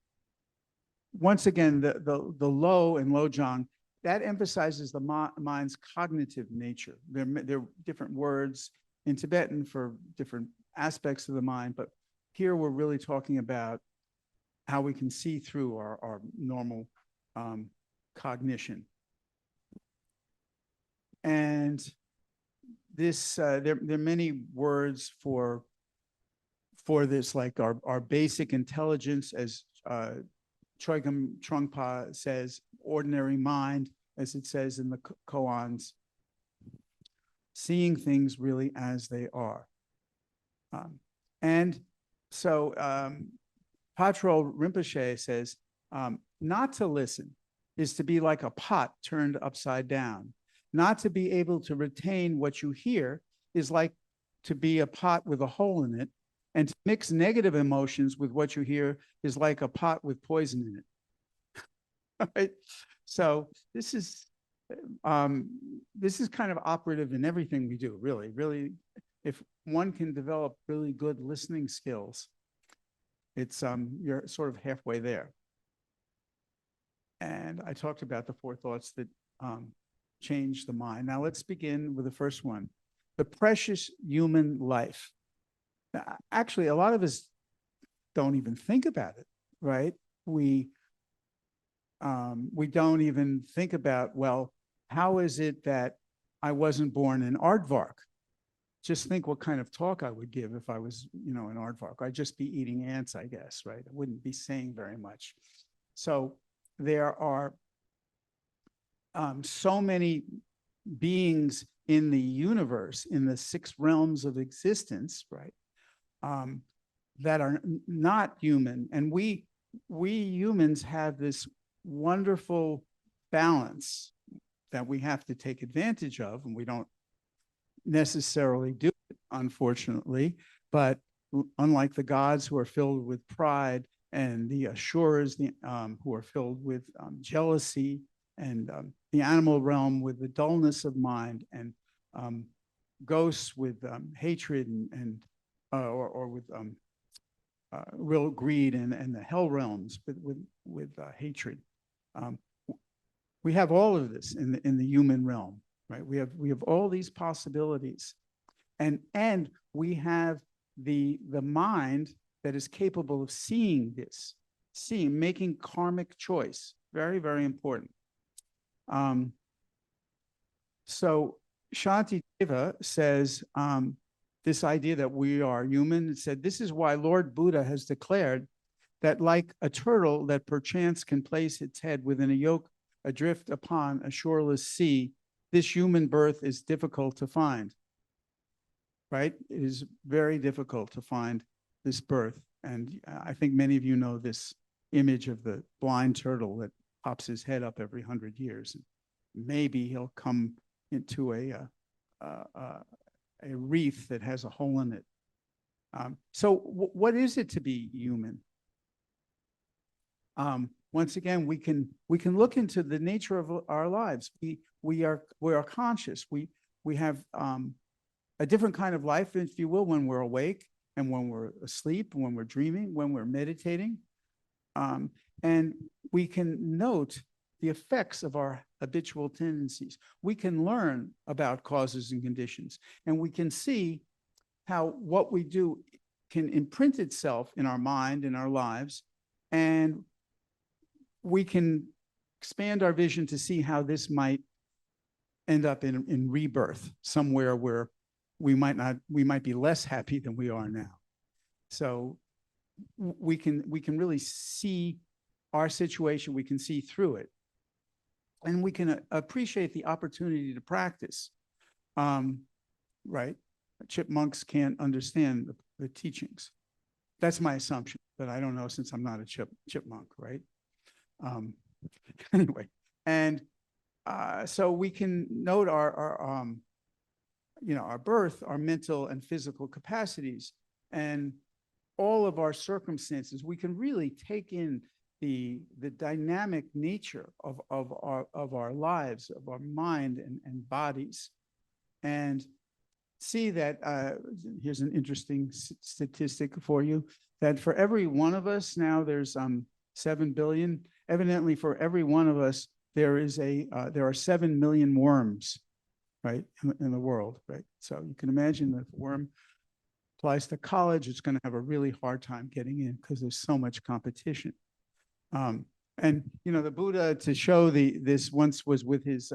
Speaker 1: once again, the Lo and Lojong, that emphasizes the mind's cognitive nature. There are different words in Tibetan for different aspects of the mind, but here we're really talking about how we can see through our normal cognition. And this, there are many words for this, like our basic intelligence, as Chogyam Trungpa says, ordinary mind, as it says in the koans, seeing things really as they are. And so Patrul Rinpoche says, not to listen is to be like a pot turned upside down. Not to be able to retain what you hear is like to be a pot with a hole in it And to mix negative emotions with what you hear is like a pot with poison in it. Right? So this is kind of operative in everything we do, really. Really, if one can develop really good listening skills, it's you're sort of halfway there. And I talked about the 4 thoughts that change the mind. Now let's begin with the first one, the precious human life. Now, actually, a lot of us don't even think about it, right? We don't even think about, well, how is it that I wasn't born an aardvark? Just think what kind of talk I would give if I was, an aardvark. I'd just be eating ants, I guess, right? I wouldn't be saying very much. So there are so many beings in the universe, in the 6 realms of existence, right, that are not human. And we humans have this wonderful balance that we have to take advantage of, and we don't necessarily do it, unfortunately. But unlike the gods who are filled with pride, and the Asuras who are filled with jealousy, and the animal realm with the dullness of mind, and ghosts with hatred or with real greed, and the hell realms with hatred. We have all of this in the human realm, right? We have all these possibilities, and we have the mind that is capable of seeing this, making karmic choice. Very, very important. So Shantideva says this idea that we are human. It said, this is why Lord Buddha has declared that like a turtle that perchance can place its head within a yoke adrift upon a shoreless sea, this human birth is difficult to find, right? It is very difficult to find this birth. And I think many of you know this image of the blind turtle that pops his head up every 100 years. Maybe he'll come into a reef that has a hole in it. So what is it to be human? Once again, we can look into the nature of our lives. We are conscious. We have a different kind of life, if you will, when we're awake and when we're asleep, when we're dreaming, when we're meditating. And we can note the effects of our habitual tendencies. We can learn about causes and conditions, and we can see how what we do can imprint itself in our mind, in our lives, and we can expand our vision to see how this might end up in rebirth somewhere where we might be less happy than we are now. So we can really see our situation, we can see through it, and we can appreciate the opportunity to practice. Right? Chipmunks can't understand the teachings. That's my assumption, but I don't know since I'm not a chipmunk, right? Anyway, and so we can note our birth, our mental and physical capacities, and all of our circumstances. We can really take in the dynamic nature of our lives, of our mind and bodies, and see that here's an interesting statistic for you, that for every one of us now, there's 7 billion. Evidently, for every one of us, there are 7 million worms, right, in the world, right? So you can imagine that if a worm applies to college, it's going to have a really hard time getting in because there's so much competition. And the Buddha, to show this, once was with his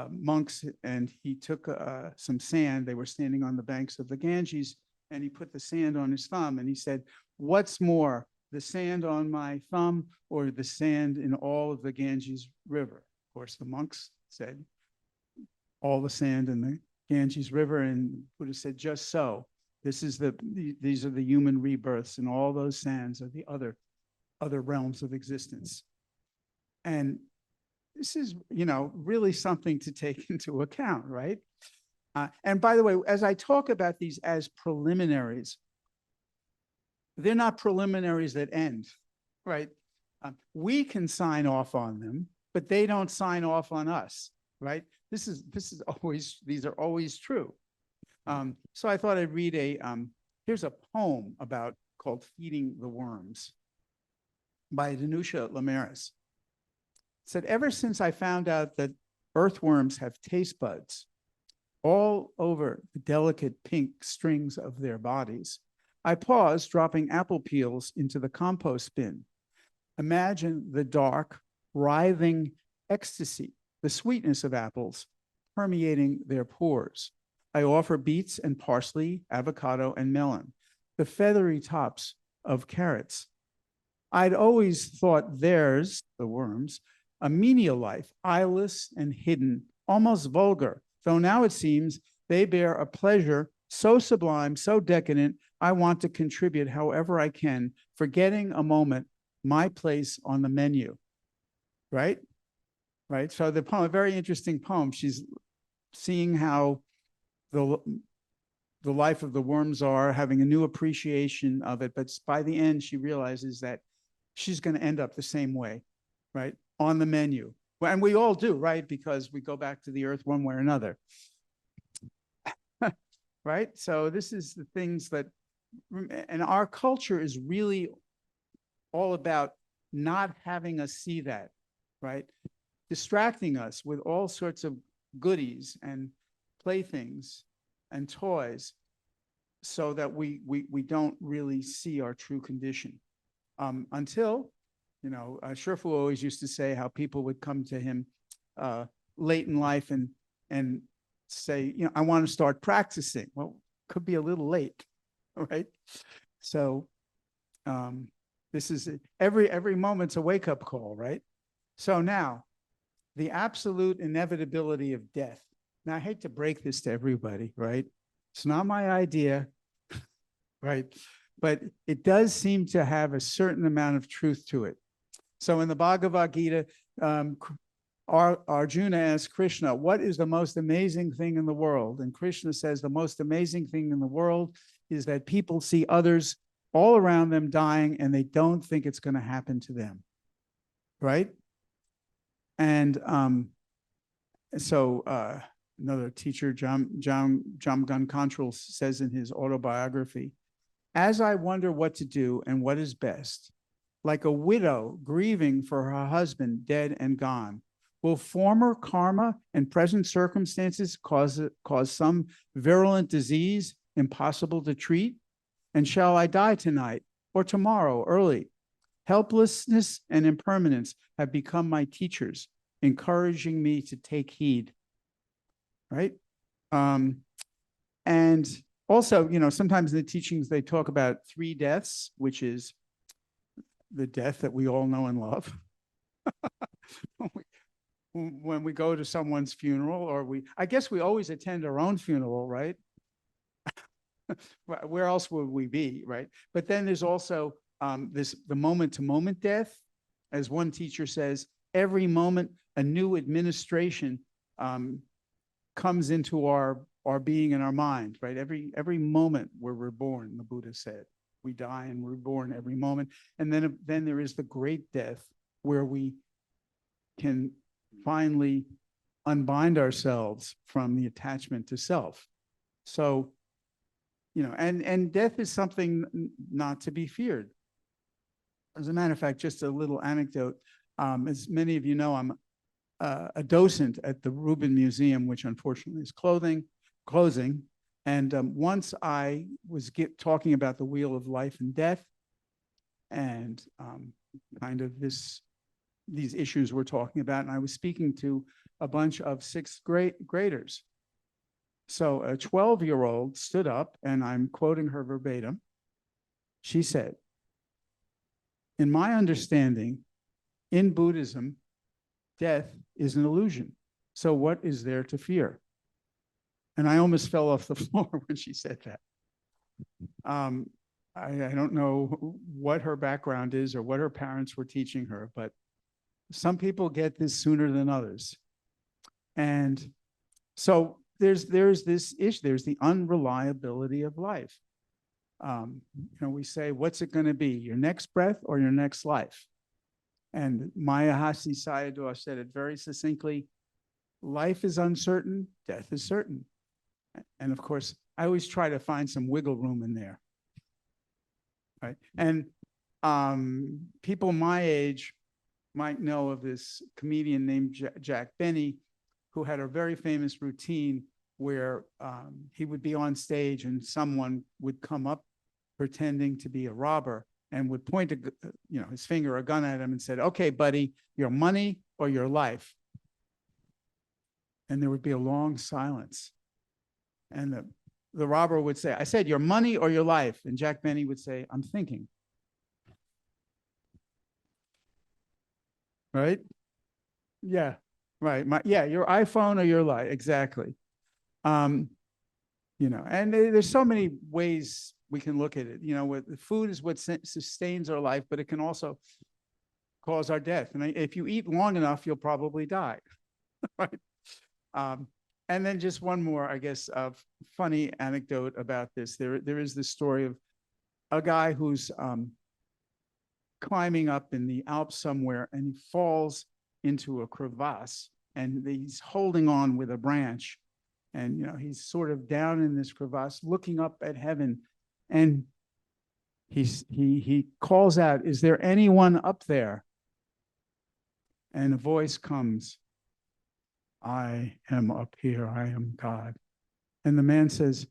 Speaker 1: monks, and he took some sand. They were standing on the banks of the Ganges, and he put the sand on his thumb, and he said, "What's more, the sand on my thumb or the sand in all of the Ganges River?" Of course, the monks said, "All the sand in the Ganges River." And Buddha said, "Just so. These are the human rebirths, and all those sands are the other realms of existence." And this is, really something to take into account, right? And by the way, as I talk about these as preliminaries, they're not preliminaries that end, right? We can sign off on them, but they don't sign off on us, right? This is always, these are always true. So I thought I'd read here's a poem called Feeding the Worms by Danusha Lamaris. It said, ever since I found out that earthworms have taste buds all over the delicate pink strings of their bodies, I paused, dropping apple peels into the compost bin. Imagine the dark, writhing ecstasy, the sweetness of apples permeating their pores. I offer beets and parsley, avocado and melon, the feathery tops of carrots. I'd always thought theirs, the worms, a menial life, eyeless and hidden, almost vulgar, though now it seems they bear a pleasure so sublime, so decadent, I want to contribute however I can, forgetting a moment my place on the menu, right? Right. So the poem, a very interesting poem. She's seeing how the life of the worms are, having a new appreciation of it. But by the end, she realizes that she's going to end up the same way, right? On the menu. And we all do, right? Because we go back to the earth one way or another. Right? So this is the things that, and our culture is really all about not having us see that, right? Distracting us with all sorts of goodies and playthings and toys so that we don't really see our true condition. Until, Sherfu always used to say how people would come to him late in life and say, I want to start practicing. Well, could be a little late, right? So this is every moment's a wake-up call, right? So now, the absolute inevitability of death. Now, I hate to break this to everybody, right? It's not my idea, right? But it does seem to have a certain amount of truth to it. So in the Bhagavad Gita, Arjuna asks Krishna, what is the most amazing thing in the world? And Krishna says the most amazing thing in the world is that people see others all around them dying and they don't think it's going to happen to them, right? And so another teacher, Jamgon Control, says in his autobiography, as I wonder what to do and what is best, like a widow grieving for her husband dead and gone, will former karma and present circumstances cause some virulent disease impossible to treat? And shall I die tonight or tomorrow early? Helplessness and impermanence have become my teachers, encouraging me to take heed, right? And also, sometimes in the teachings, they talk about 3 deaths, which is the death that we all know and love. When we go to someone's funeral, or I guess we always attend our own funeral, right? Where else would we be, right? But then there's also the moment-to-moment death. As one teacher says, every moment a new administration comes into our being and our mind, right? Every moment where we're born, the Buddha said, we die and we're born every moment. And then there is the great death where we can finally unbind ourselves from the attachment to self. So, and death is something not to be feared. As a matter of fact, just a little anecdote. As many of you know, I'm a docent at the Rubin Museum, which unfortunately is closing. And once I was talking about the wheel of life and death, and kind of these issues we're talking about, and I was speaking to a bunch of 6th graders. So a 12-year-old stood up, and I'm quoting her verbatim. She said, in my understanding, in Buddhism, death is an illusion. So what is there to fear? And I almost fell off the floor when she said that. I don't know what her background is or what her parents were teaching her, but some people get this sooner than others. And so there's this issue, there's the unreliability of life. we say, what's it going to be, your next breath or your next life? And Mahasi Sayadaw said it very succinctly: life is uncertain, death is certain. And of course, I always try to find some wiggle room in there, right? And people my age might know of this comedian named Jack Benny, who had a very famous routine where he would be on stage and someone would come up pretending to be a robber and would point his finger, a gun at him, and said, "Okay, buddy, your money or your life?" And there would be a long silence. And the robber would say, "I said your money or your life?" And Jack Benny would say, "I'm thinking." Right? Yeah, right. Your iPhone or your life, exactly. And there's so many ways we can look at it. Food is what sustains our life, but it can also cause our death. And if you eat long enough, you'll probably die, right? And then just one more, I guess, funny anecdote about this. There is this story of a guy who's climbing up in the Alps somewhere, and he falls into a crevasse, and he's holding on with a branch. And, he's sort of down in this crevasse looking up at heaven. And he calls out, "Is there anyone up there?" And a voice comes, "I am up here. I am God." And the man says,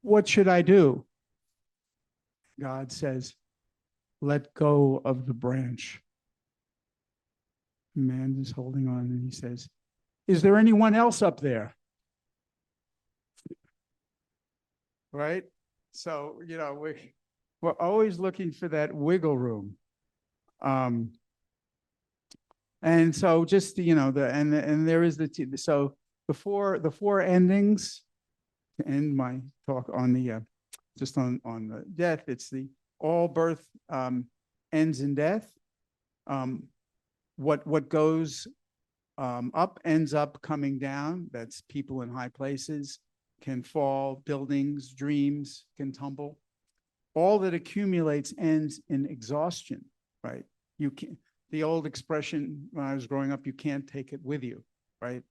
Speaker 1: "What should I do?" God says, "Let go of the branch." The man is holding on, and he says, "Is there anyone else up there?" Right? So, we're always looking for that wiggle room. And so just, and there is so the four endings to end my talk on the, just on the death. It's the all birth ends in death. What goes up ends up coming down. That's people in high places can fall, buildings, dreams can tumble. All that accumulates ends in exhaustion, right? You can't, the old expression when I was growing up, you can't take it with you, right?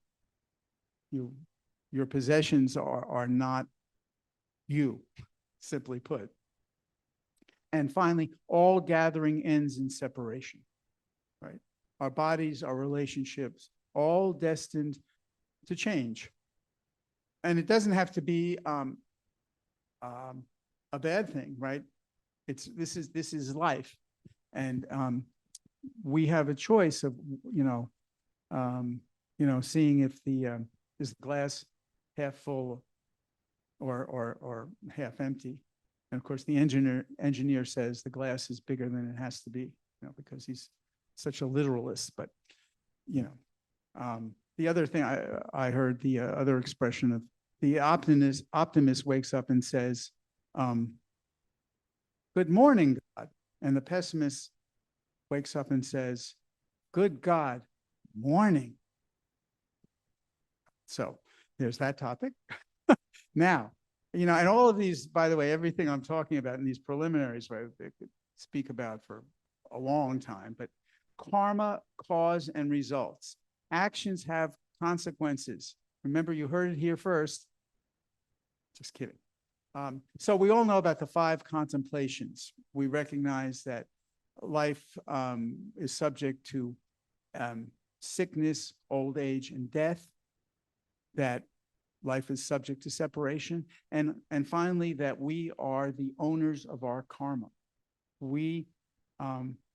Speaker 1: Your possessions are not you, simply put. And finally, all gathering ends in separation, right? Our bodies, our relationships, all destined to change. And it doesn't have to be a bad thing, right? This is life, and we have a choice of seeing if is the glass half full or half empty. And of course, the engineer says the glass is bigger than it has to be, because he's such a literalist. But the other thing I heard, the other expression of the optimist wakes up and says, "Good morning, God," and the pessimist wakes up and says, "Good God, morning." So there's that topic. Now, and all of these, by the way, everything I'm talking about in these preliminaries, right, they could speak about for a long time, but karma, cause and results. Actions have consequences. Remember, you heard it here first. Just kidding. So we all know about the 5 contemplations. We recognize that life is subject to sickness, old age, and death, that life is subject to separation, and finally, that we are the owners of our karma. We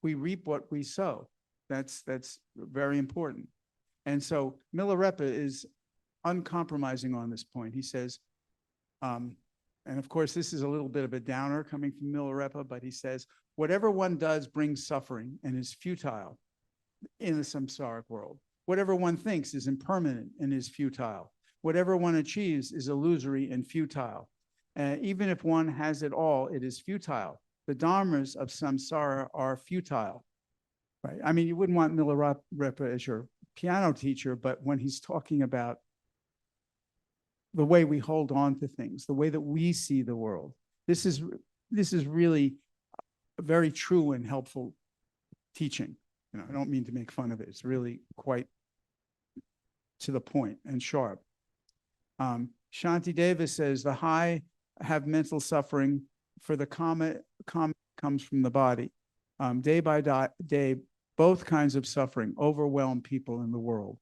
Speaker 1: reap what we sow. That's very important. And so Milarepa is uncompromising on this point. He says, and of course, this is a little bit of a downer coming from Milarepa, but he says, whatever one does brings suffering and is futile in the samsaric world. Whatever one thinks is impermanent and is futile. Whatever one achieves is illusory and futile. Even if one has it all, it is futile. The dharmas of samsara are futile, right? I mean, you wouldn't want Milarepa as your piano teacher, but when he's talking about the way we hold on to things, the way that we see the world, this is really very true and helpful teaching. You know, I don't mean to make fun of it. It's really quite to the point and sharp. Shanti Davis says the high have mental suffering, for the karma comes from the body. Day by day, both kinds of suffering overwhelm people in the world.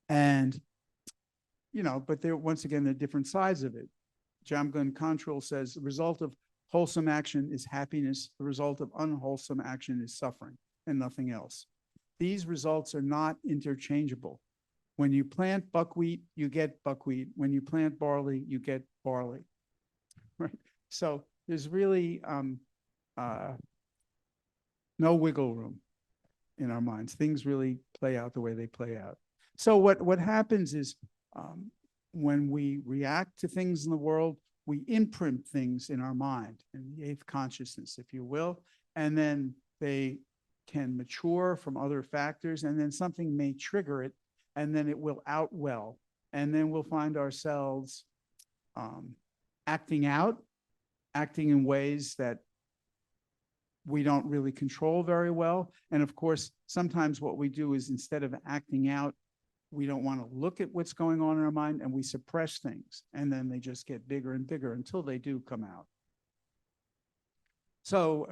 Speaker 1: And, you know, but there, once again, there are different sides of it. Jamgon Control says the result of wholesome action is happiness. The result of unwholesome action is suffering and nothing else. These results are not interchangeable. When you plant buckwheat, you get buckwheat. When you plant barley, you get barley. Right? So there's really no wiggle room in our minds. Things really play out the way they play out. So what happens is when we react to things in the world, we imprint things in our mind, in the eighth consciousness, if you will, and then they can mature from other factors, and then something may trigger it, and then it will outwell, and then we'll find ourselves acting in ways that we don't really control very well. And of course, sometimes what we do is, instead of acting out, we don't want to look at what's going on in our mind, and we suppress things, and then they just get bigger and bigger until they do come out. So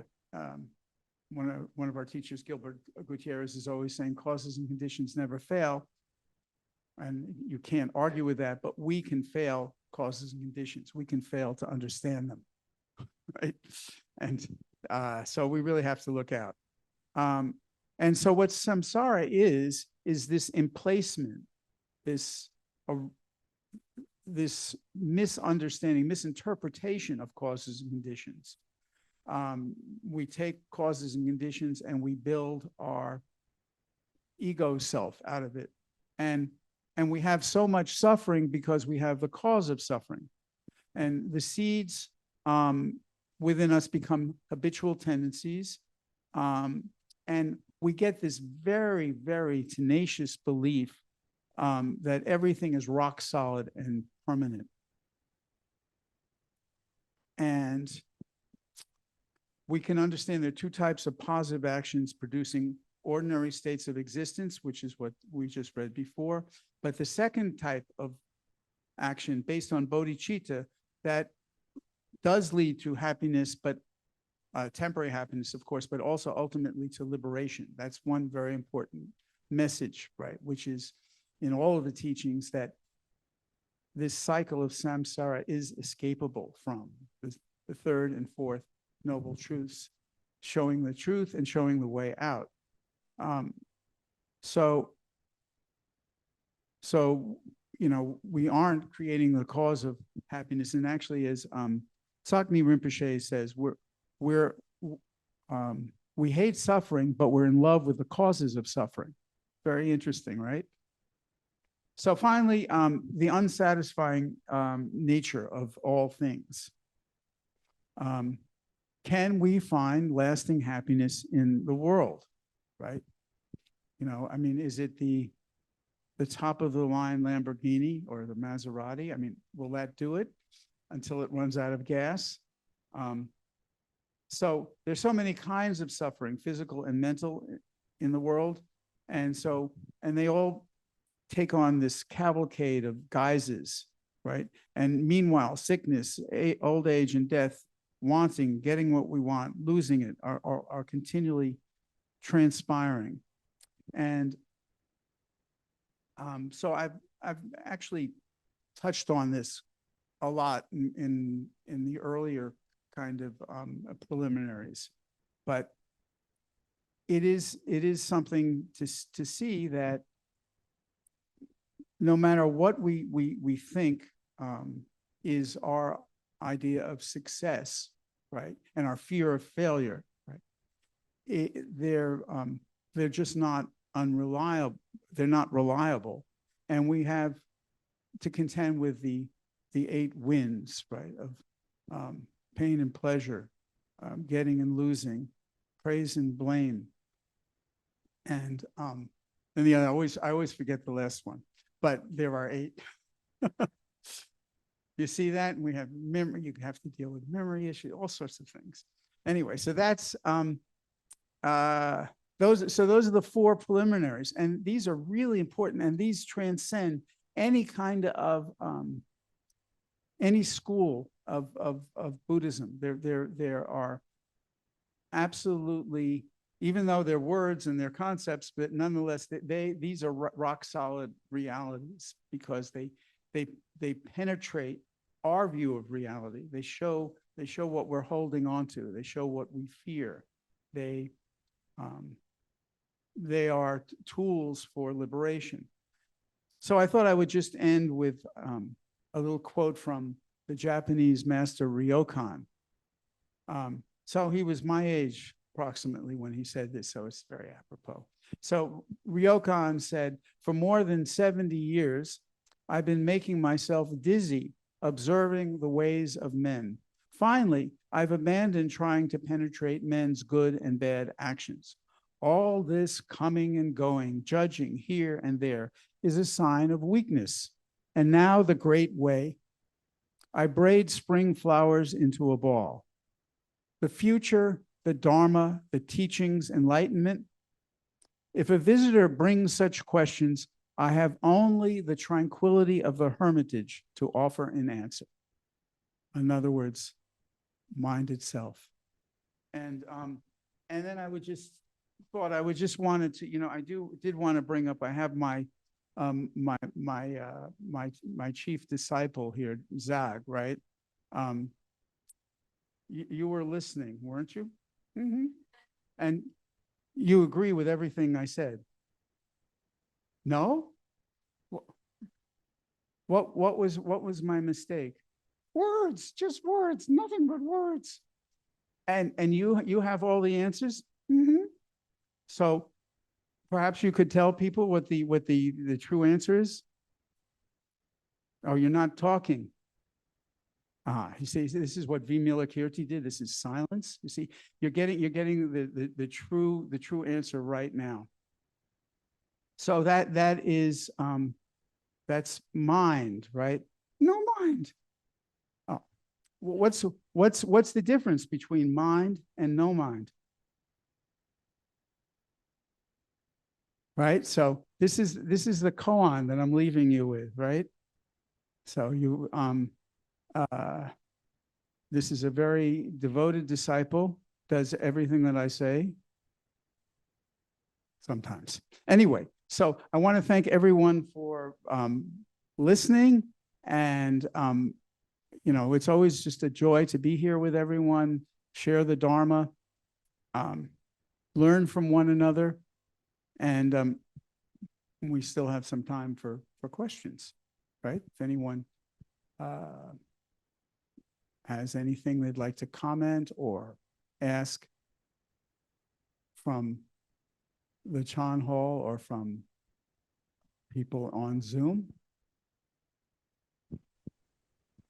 Speaker 1: one of our teachers, Gilbert Gutierrez, is always saying causes and conditions never fail. And you can't argue with that, but we can fail causes and conditions. We can fail to understand them, right? And so we really have to look out. And so what samsara is this emplacement, this misunderstanding, misinterpretation of causes and conditions. We take causes and conditions and we build our ego self out of it. And we have so much suffering because we have the cause of suffering. And the seeds within us become habitual tendencies. And we get this very, very tenacious belief that everything is rock solid and permanent. And we can understand there are two types of positive actions producing ordinary states of existence, which is what we just read before. But the second type of action based on bodhicitta that does lead to happiness, but temporary happiness, of course, but also ultimately to liberation. That's one very important message, right? Which is in all of the teachings, that this cycle of samsara is escapable from the third and fourth noble truths, showing the truth and showing the way out. So, you know, we aren't creating the cause of happiness. And actually, as Sakni Rinpoche says, we hate suffering, but we're in love with the causes of suffering. Very interesting, right? So finally, the unsatisfying nature of all things. Can we find lasting happiness in the world, right? You know, I mean, is it the top of the line Lamborghini or the Maserati? I mean, will that do it until it runs out of gas? So there's so many kinds of suffering, physical and mental, in the world. And they all take on this cavalcade of guises, right? And meanwhile, sickness, old age, and death, wanting, getting what we want, losing it, are continually transpiring. And so I've actually touched on this a lot in the earlier kind of preliminaries, but it is something to see that no matter what we think is our idea of success, right, and our fear of failure, right, they're just not unreliable. They're not reliable, and we have to contend with the 8 winds, right, of pain and pleasure, getting and losing, praise and blame, and the other, I always forget the last one, but there are 8. You see that? And we have memory, you have to deal with memory issues, all sorts of things. Anyway, so that's those are the four preliminaries, and these are really important, and these transcend any kind of any school of Buddhism. There are absolutely, even though they're words and they're concepts, but nonetheless, these are rock solid realities, because they penetrate our view of reality. They show what we're holding on to. They show what we fear. They are tools for liberation. So I thought I would just end with a little quote from the Japanese master Ryokan. So he was my age approximately when he said this, so it's very apropos. So Ryokan said, "For more than 70 years, I've been making myself dizzy observing the ways of men. Finally, I've abandoned trying to penetrate men's good and bad actions. All this coming and going, judging here and there, is a sign of weakness. And now the great way. I braid spring flowers into a ball. The future, the Dharma, the teachings, enlightenment. If a visitor brings such questions, I have only the tranquility of the hermitage to offer an answer." In other words, mind itself. And then I would just wanted to, I did want to bring up, I have my chief disciple here, Zag, right? You were listening, weren't you? Mm-hmm. And you agree with everything I said? No? What was my mistake? Words, just words, nothing but words. And you have all the answers? Mm-hmm. So perhaps you could tell people what the true answer is? Oh, you're not talking. You see, this is what Vimalakirti did. This is silence. You see, you're getting the true answer right now. So that is that's mind, right? No mind. Oh, what's the difference between mind and no mind? Right. So this is the koan that I'm leaving you with, right? So you this is a very devoted disciple, does everything that I say. Sometimes. Anyway, so I want to thank everyone for listening. And, it's always just a joy to be here with everyone, share the Dharma, learn from one another. And we still have some time for questions, right? If anyone has anything they'd like to comment or ask from the Chan Hall or from people on Zoom.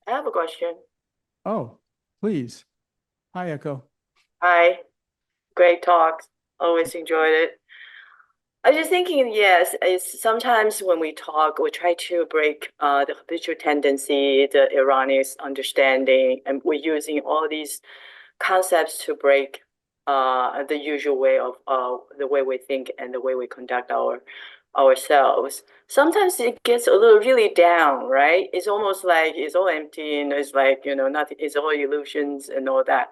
Speaker 2: I have a question.
Speaker 1: Oh, please. Hi, Echo.
Speaker 2: Hi, great talk. Always enjoyed it. I was just thinking, yes, it's sometimes when we talk, we try to break the habitual tendency, the erroneous understanding, and we're using all these concepts to break the usual way of the way we think and the way we conduct ourselves. Sometimes it gets a little really down, right? It's almost like it's all empty and it's like, nothing, it's all illusions and all that.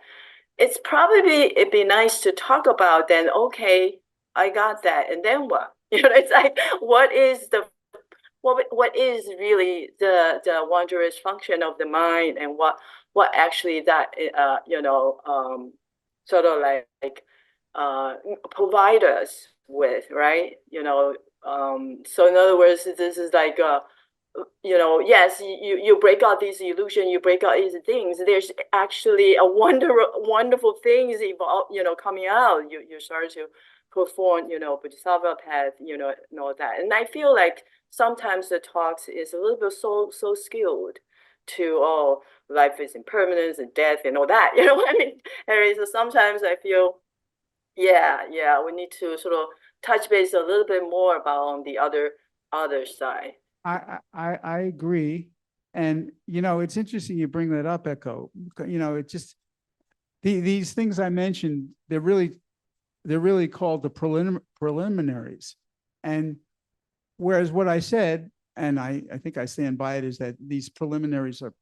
Speaker 2: It'd be nice to talk about then, okay, I got that. And then what? It's like, what is really the wondrous function of the mind, and what actually that sort of like provide us with, right? So in other words, this is like yes, you break out these illusion, you break out these things. There's actually a wonderful things evolve, coming out. You start to perform, bodhisattva path, and all that. And I feel like sometimes the talks is a little bit so skilled to life is impermanence and death and all that. You know what I mean? And so sometimes I feel, yeah, we need to sort of touch base a little bit more about on the other side.
Speaker 1: I agree. And, it's interesting you bring that up, Echo. It just, these things I mentioned, they're really called the preliminaries. And whereas what I said, and I think I stand by it, is that these preliminaries are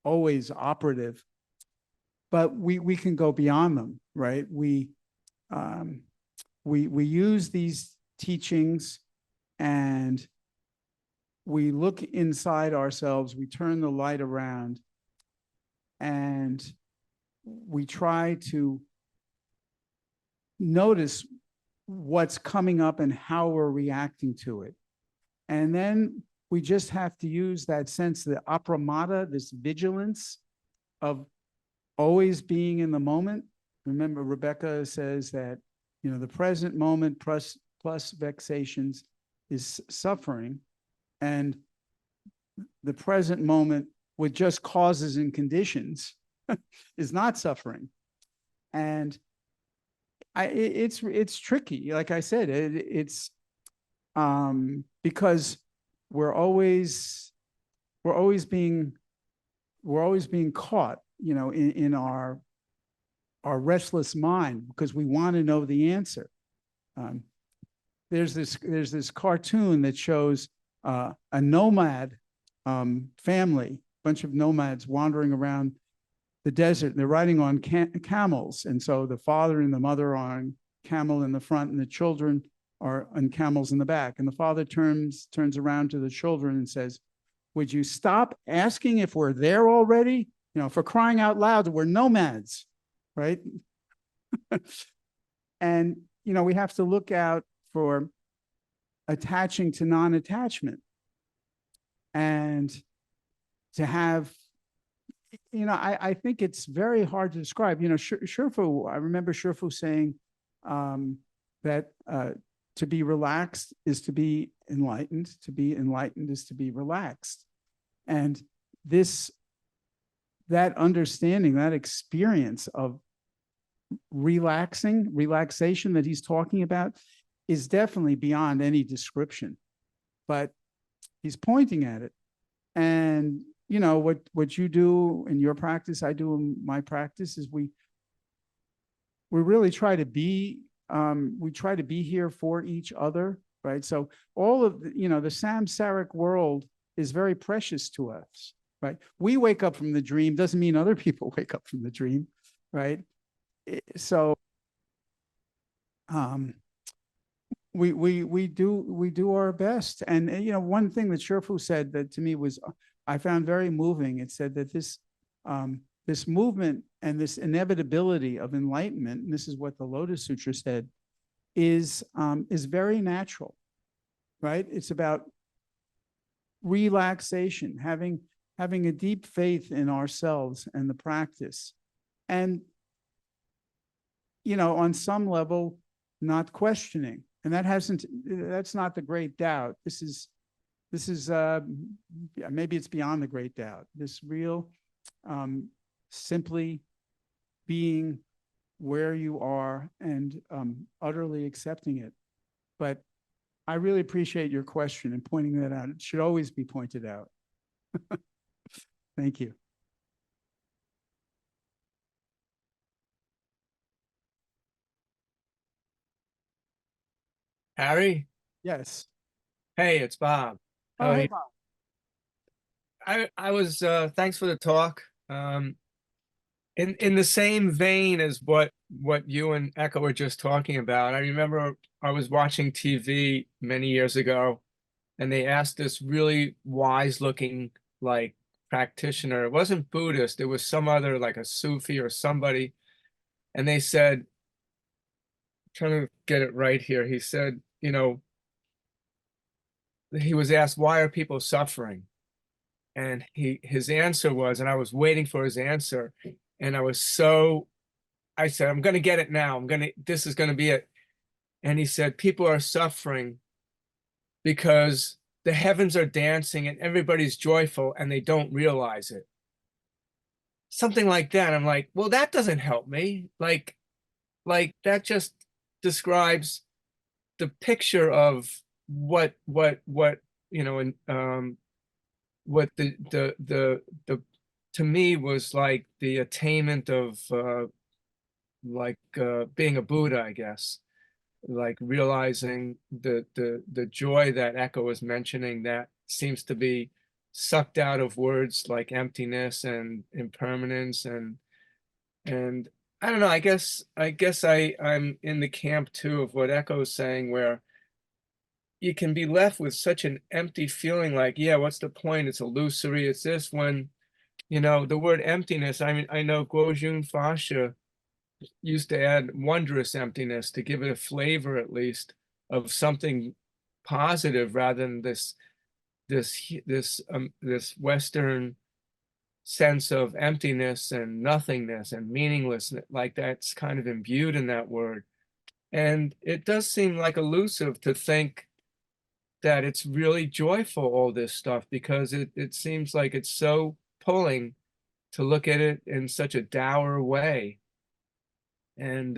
Speaker 1: always operative, but we can go beyond them, right? We use these teachings and we look inside ourselves, we turn the light around, and we try to notice what's coming up and how we're reacting to it. And then we just have to use that sense, the appramata, this vigilance of always being in the moment. Remember, Rebecca says that, the present moment plus vexations is suffering, and the present moment with just causes and conditions is not suffering. And it's tricky. Like I said, it's because we're always being caught, in our restless mind, because we want to know the answer. There's this cartoon that shows a nomad family, bunch of nomads wandering around the desert. They're riding on camels, and so the father and the mother are on camel in the front, and the children are on camels in the back. And the father turns around to the children and says, "Would you stop asking if we're there already? For crying out loud, we're nomads, right?" And we have to look out for attaching to non-attachment, and to have, I think it's very hard to describe. Shifu, I remember Shifu saying that to be relaxed is to be enlightened. To be enlightened is to be relaxed. And that understanding, that experience of relaxation that he's talking about is definitely beyond any description. But he's pointing at it. And what you do in your practice, I do in my practice, is we really try to be here for each other, right? So all of the samsaric world is very precious to us, right? We wake up from the dream doesn't mean other people wake up from the dream, right? So we do our best. And one thing that Shifu said that to me was, I found very moving. It said that this movement and this inevitability of enlightenment, and this is what the Lotus Sutra said, is very natural, right? It's about relaxation, having a deep faith in ourselves and the practice, and on some level, not questioning. And that's not the great doubt. This is maybe it's beyond the great doubt. This real, simply being where you are and utterly accepting it. But I really appreciate your question and pointing that out. It should always be pointed out. Thank you.
Speaker 3: Harry?
Speaker 1: Yes.
Speaker 3: Hey, it's Bob.
Speaker 1: Oh, hey, Bob.
Speaker 3: I was thanks for the talk. In the same vein as what you and Echo were just talking about, I remember I was watching TV many years ago, and they asked this really wise looking practitioner. It wasn't Buddhist, it was some other, like a Sufi or somebody, and they said, I'm trying to get it right here, he said, he was asked, why are people suffering? And his answer was, and I was waiting for his answer, and I said, I'm going to get it now. This is going to be it. And he said, people are suffering because the heavens are dancing and everybody's joyful and they don't realize it. Something like that. I'm like, well, that doesn't help me. Like that just describes the picture of what what the to me was like the attainment of being a Buddha, I guess, like realizing the joy that Echo was mentioning that seems to be sucked out of words like emptiness and impermanence and I don't know, I guess I'm in the camp too of what Echo's saying, where you can be left with such an empty feeling like, yeah, what's the point? It's illusory, it's this, when, you know, the word emptiness, I mean, I know Guojun Fascia used to add wondrous emptiness to give it a flavor, at least, of something positive rather than this Western sense of emptiness and nothingness and meaninglessness, like that's kind of imbued in that word. And it does seem like elusive to think that it's really joyful, all this stuff, because it seems like it's so pulling to look at it in such a dour way. And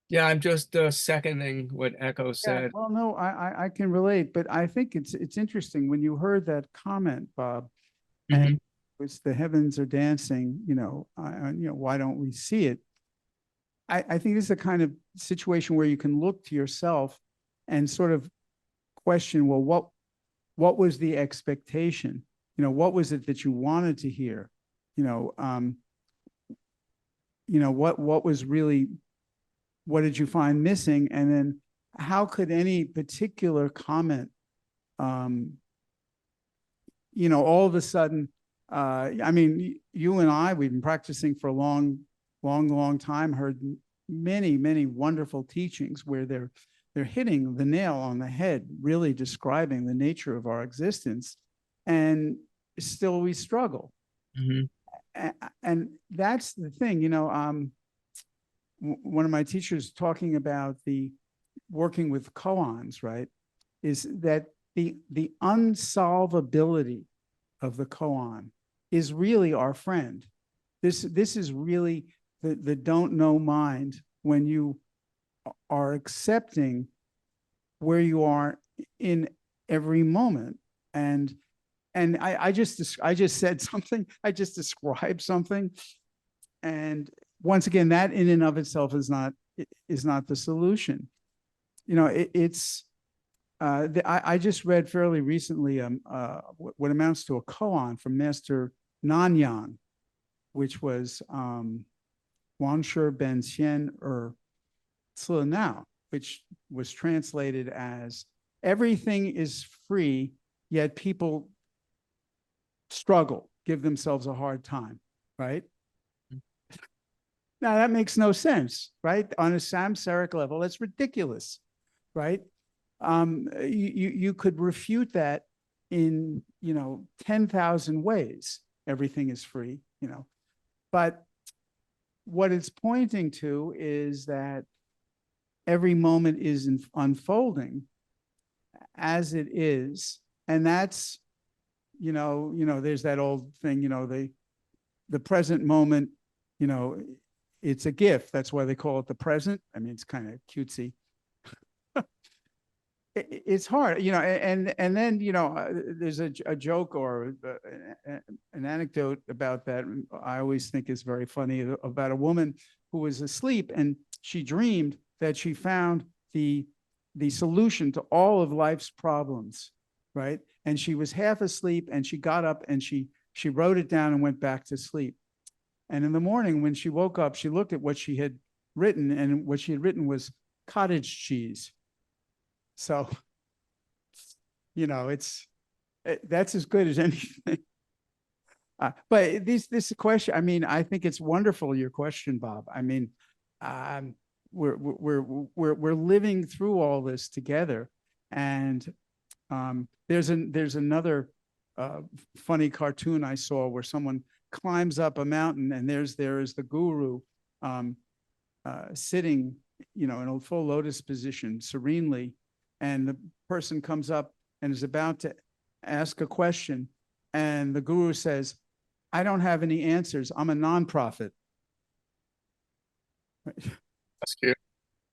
Speaker 3: yeah, I'm just seconding what Echo
Speaker 1: Yeah,
Speaker 3: said.
Speaker 1: well, no, I can relate, but I think it's interesting when you heard that comment, Bob, and it's the heavens are dancing, you know, why don't we see it? I think this is a kind of situation where you can look to yourself and sort of question, well, what was the expectation? You know, what was it that you wanted to hear? What was really, what did you find missing? And then how could any particular comment, all of a sudden, I mean, you and I, we've been practicing for a long time, heard many wonderful teachings where they're hitting the nail on the head, really describing the nature of our existence, and still we struggle. And that's the thing, one of my teachers talking about the working with koans, right, is that the unsolvability of the koan is really our friend. This is really the don't know mind, when you are accepting where you are in every moment. And I just said something, I just described something. And once again, that in and of itself is not the solution. I just read fairly recently what amounts to a koan from Master Nanyang, which was Wanshi Ben Xian Now, which was translated as everything is free, yet people struggle, give themselves a hard time, right? Now that makes no sense, right? On a samsaric level, that's ridiculous, right? You could refute that in 10,000 ways. Everything is free, but what it's pointing to is that every moment is unfolding as it is, and that's there's that old thing, the present moment, it's a gift. That's why they call it the present. I mean, it's kind of cutesy. It's hard, and then there's a joke or an anecdote about that I always think is very funny, about a woman who was asleep and she dreamed that she found the solution to all of life's problems, right? And she was half asleep and she got up and she wrote it down and went back to sleep. And in the morning when she woke up, she looked at what she had written, and what she had written was cottage cheese. So, that's as good as anything. But this question, I mean, I think it's wonderful, your question, Bob. I mean, we're living through all this together, and there's another funny cartoon I saw where someone climbs up a mountain, and there is the guru sitting, in a full lotus position, serenely, and the person comes up and is about to ask a question, and the guru says, "I don't have any answers. I'm a nonprofit."
Speaker 3: That's cute.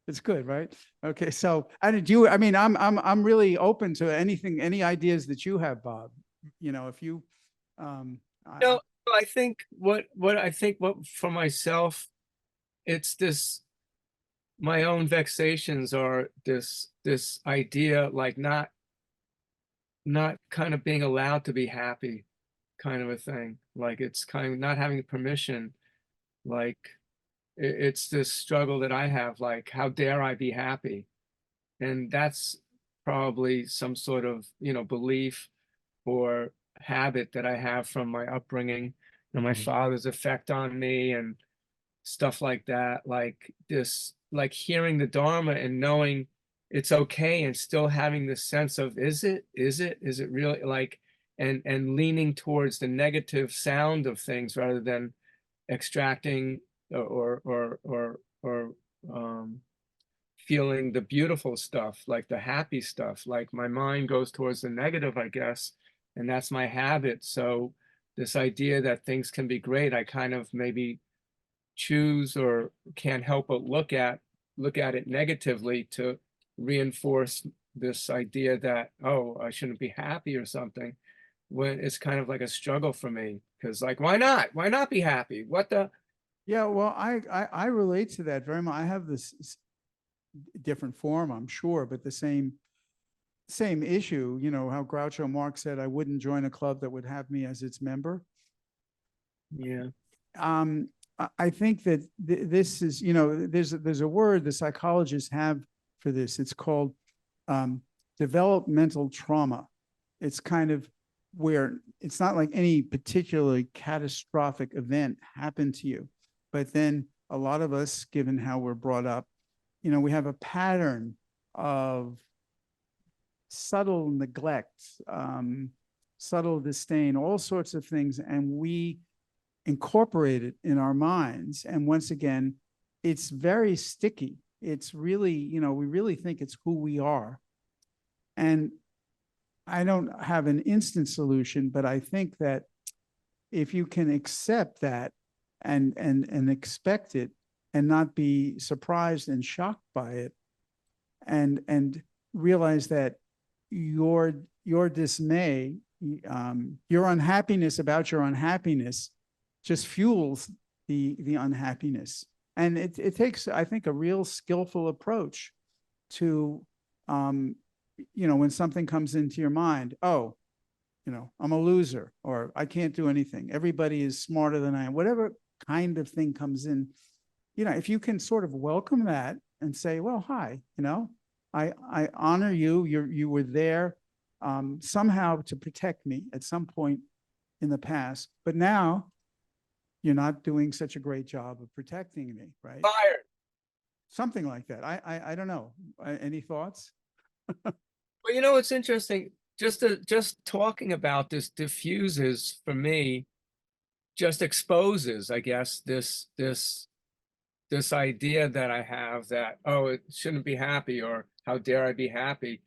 Speaker 1: It's good, right? Okay, so I'm really open to anything, any ideas that you have, Bob. you know, if you, I-
Speaker 3: No, I think what for myself, it's this, my own vexations are this idea, like not kind of being allowed to be happy, kind of a thing. Like it's kind of not having permission. Like it's this struggle that I have, like, how dare I be happy? And that's probably some sort of, you know, belief or habit that I have from my upbringing and my father's effect on me and stuff like that. Like this, like hearing the Dharma and knowing it's okay and still having this sense of, is it really, like, and leaning towards the negative sound of things rather than extracting or feeling the beautiful stuff, like the happy stuff. Like my mind goes towards the negative, I guess, and that's my habit. So this idea that things can be great, I kind of maybe choose or can't help but look at it negatively to reinforce this idea that, oh, I shouldn't be happy or something, when it's kind of like a struggle for me. Because like, why not be happy? What the?
Speaker 1: yeah, well, I relate to that very much. I have this different form, I'm sure, but the same issue. You know how Groucho Marx said, "I wouldn't join a club that would have me as its member."
Speaker 3: Yeah.
Speaker 1: I think that this is, you know, there's a word the psychologists have for this. It's called developmental trauma. It's kind of where it's not like any particularly catastrophic event happened to you, but then a lot of us, given how we're brought up, you know, we have a pattern of subtle neglect, subtle disdain, all sorts of things, and we incorporate it in our minds. And once again, it's very sticky. It's really, you know, we really think it's who we are. And I don't have an instant solution, but I think that if you can accept that and expect it and not be surprised and shocked by it, and realize that your dismay, your unhappiness about your unhappiness just fuels the unhappiness. And it takes, I think, a real skillful approach to, you know, when something comes into your mind, oh, you know, I'm a loser, or I can't do anything. Everybody is smarter than I am. Whatever kind of thing comes in, you know, if you can sort of welcome that and say, well, hi, you know, I honor you. You were there somehow to protect me at some point in the past, but now you're not doing such a great job of protecting me, right?
Speaker 3: Fired.
Speaker 1: Something like that. I don't know. Any thoughts?
Speaker 3: Well, you know, what's interesting, just talking about this diffuses for me, just exposes, I guess, this idea that I have that, oh, it shouldn't be happy, or how dare I be happy.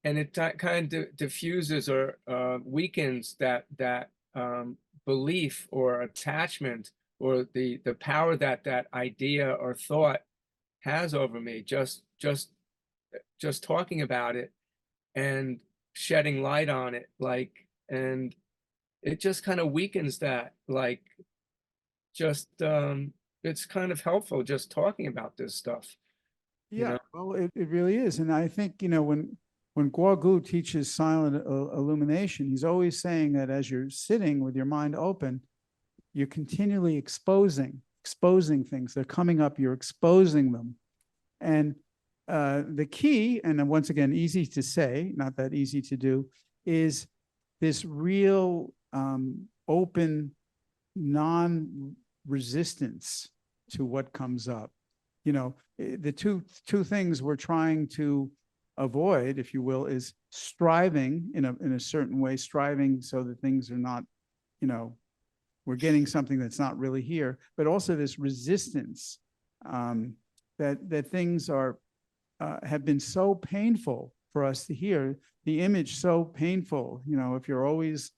Speaker 3: And it kind of diffuses or weakens that belief or attachment, or the power that idea or thought has over me. Just talking about it and shedding light on it, like, and it just kind of weakens that, like, just it's kind of helpful just talking about this stuff.
Speaker 1: Yeah,
Speaker 3: know?
Speaker 1: well, it really is. And I think, you know, when Guogu teaches silent illumination, he's always saying that as you're sitting with your mind open, you're continually exposing things. They're coming up, you're exposing them. And the key, and once again, easy to say, not that easy to do, is this real open non-resistance to what comes up. You know, the two things we're trying to avoid, if you will, is striving in a certain way, striving so that things are not, you know, we're getting something that's not really here, but also this resistance that things are have been so painful for us to hear, the image so painful. You know, if you're always,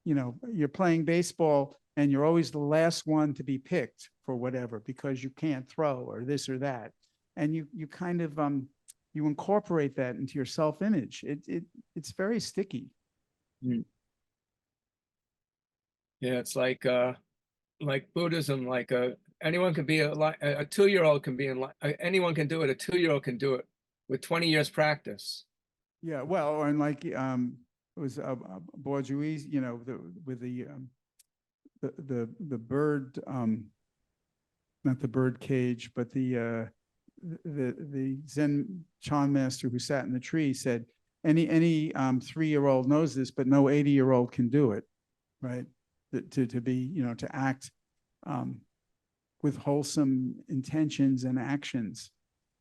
Speaker 1: you know, you're playing baseball and you're always the last one to be picked for whatever because you can't throw or this or that, and you kind of you incorporate that into your self-image. It's very sticky.
Speaker 3: Mm. Yeah, it's like Buddhism, anyone can be a 2-year-old can be anyone can do it. A 2-year-old can do it with 20 years practice.
Speaker 1: Yeah, well, and like it was Bourgeois, you know, with the bird, not the bird cage, but the Zen Chan master who sat in the tree said, any 3-year-old knows this, but no 80-year-old can do it, right? To be, you know, to act with wholesome intentions and actions,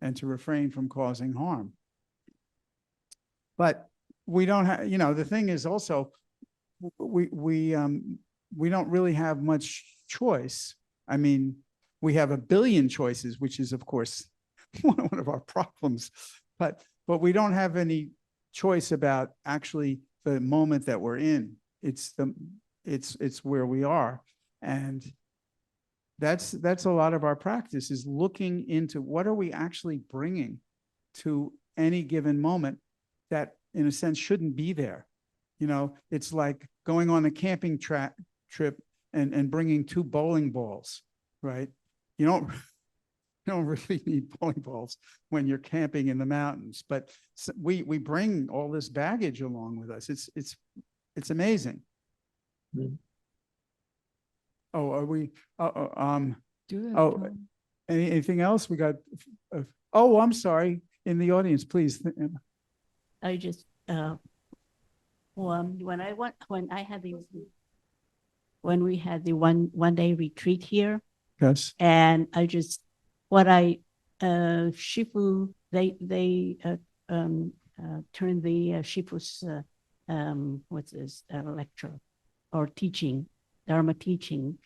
Speaker 1: and to refrain from causing harm. But we don't have, you know, the thing is also, we don't really have much choice. I mean, we have a billion choices, which is, of course, one of our problems. But we don't have any choice about actually the moment that we're in. It's where we are, and that's a lot of our practice, is looking into what are we actually bringing to any given moment that, in a sense, shouldn't be there. You know, it's like going on a camping trip and bringing 2 bowling balls, right? You don't really need bowling balls when you're camping in the mountains, but we bring all this baggage along with us. It's amazing.
Speaker 3: Mm-hmm.
Speaker 1: Oh, are we?
Speaker 4: Do
Speaker 1: Oh, anything else? We got. Oh, I'm sorry. In the audience, please.
Speaker 4: I just when we had the one day retreat here,
Speaker 1: Yes.
Speaker 4: and I just Shifu, they turned the Shifu's what's this lecture or teaching, Dharma teaching,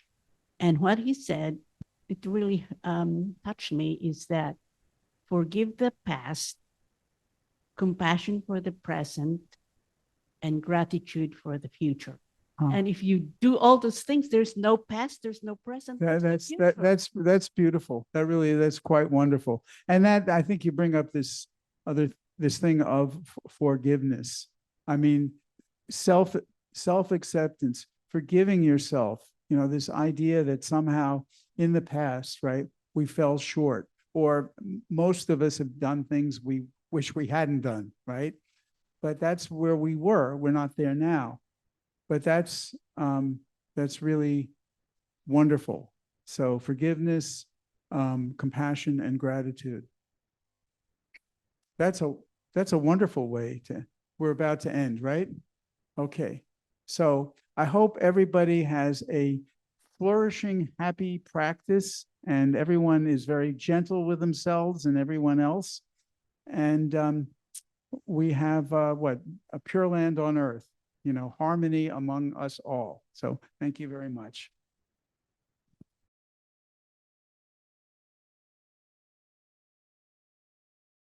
Speaker 4: and what he said, it really touched me, is that forgive the past, compassion for the present, and gratitude for the future.
Speaker 1: Huh.
Speaker 4: And if you do all those things, there's no past, there's no present.
Speaker 1: That's beautiful. That's quite wonderful. And that, I think you bring up this thing of forgiveness. I mean, self-acceptance, forgiving yourself, you know, this idea that somehow in the past, right, we fell short, or most of us have done things we wish we hadn't done, right? But that's where we were. We're not there now. But that's really wonderful. So forgiveness, compassion, and gratitude. That's a wonderful way we're about to end, right? Okay. So I hope everybody has a flourishing, happy practice, and everyone is very gentle with themselves and everyone else. And we have a pure land on earth, you know, harmony among us all. So thank you very much.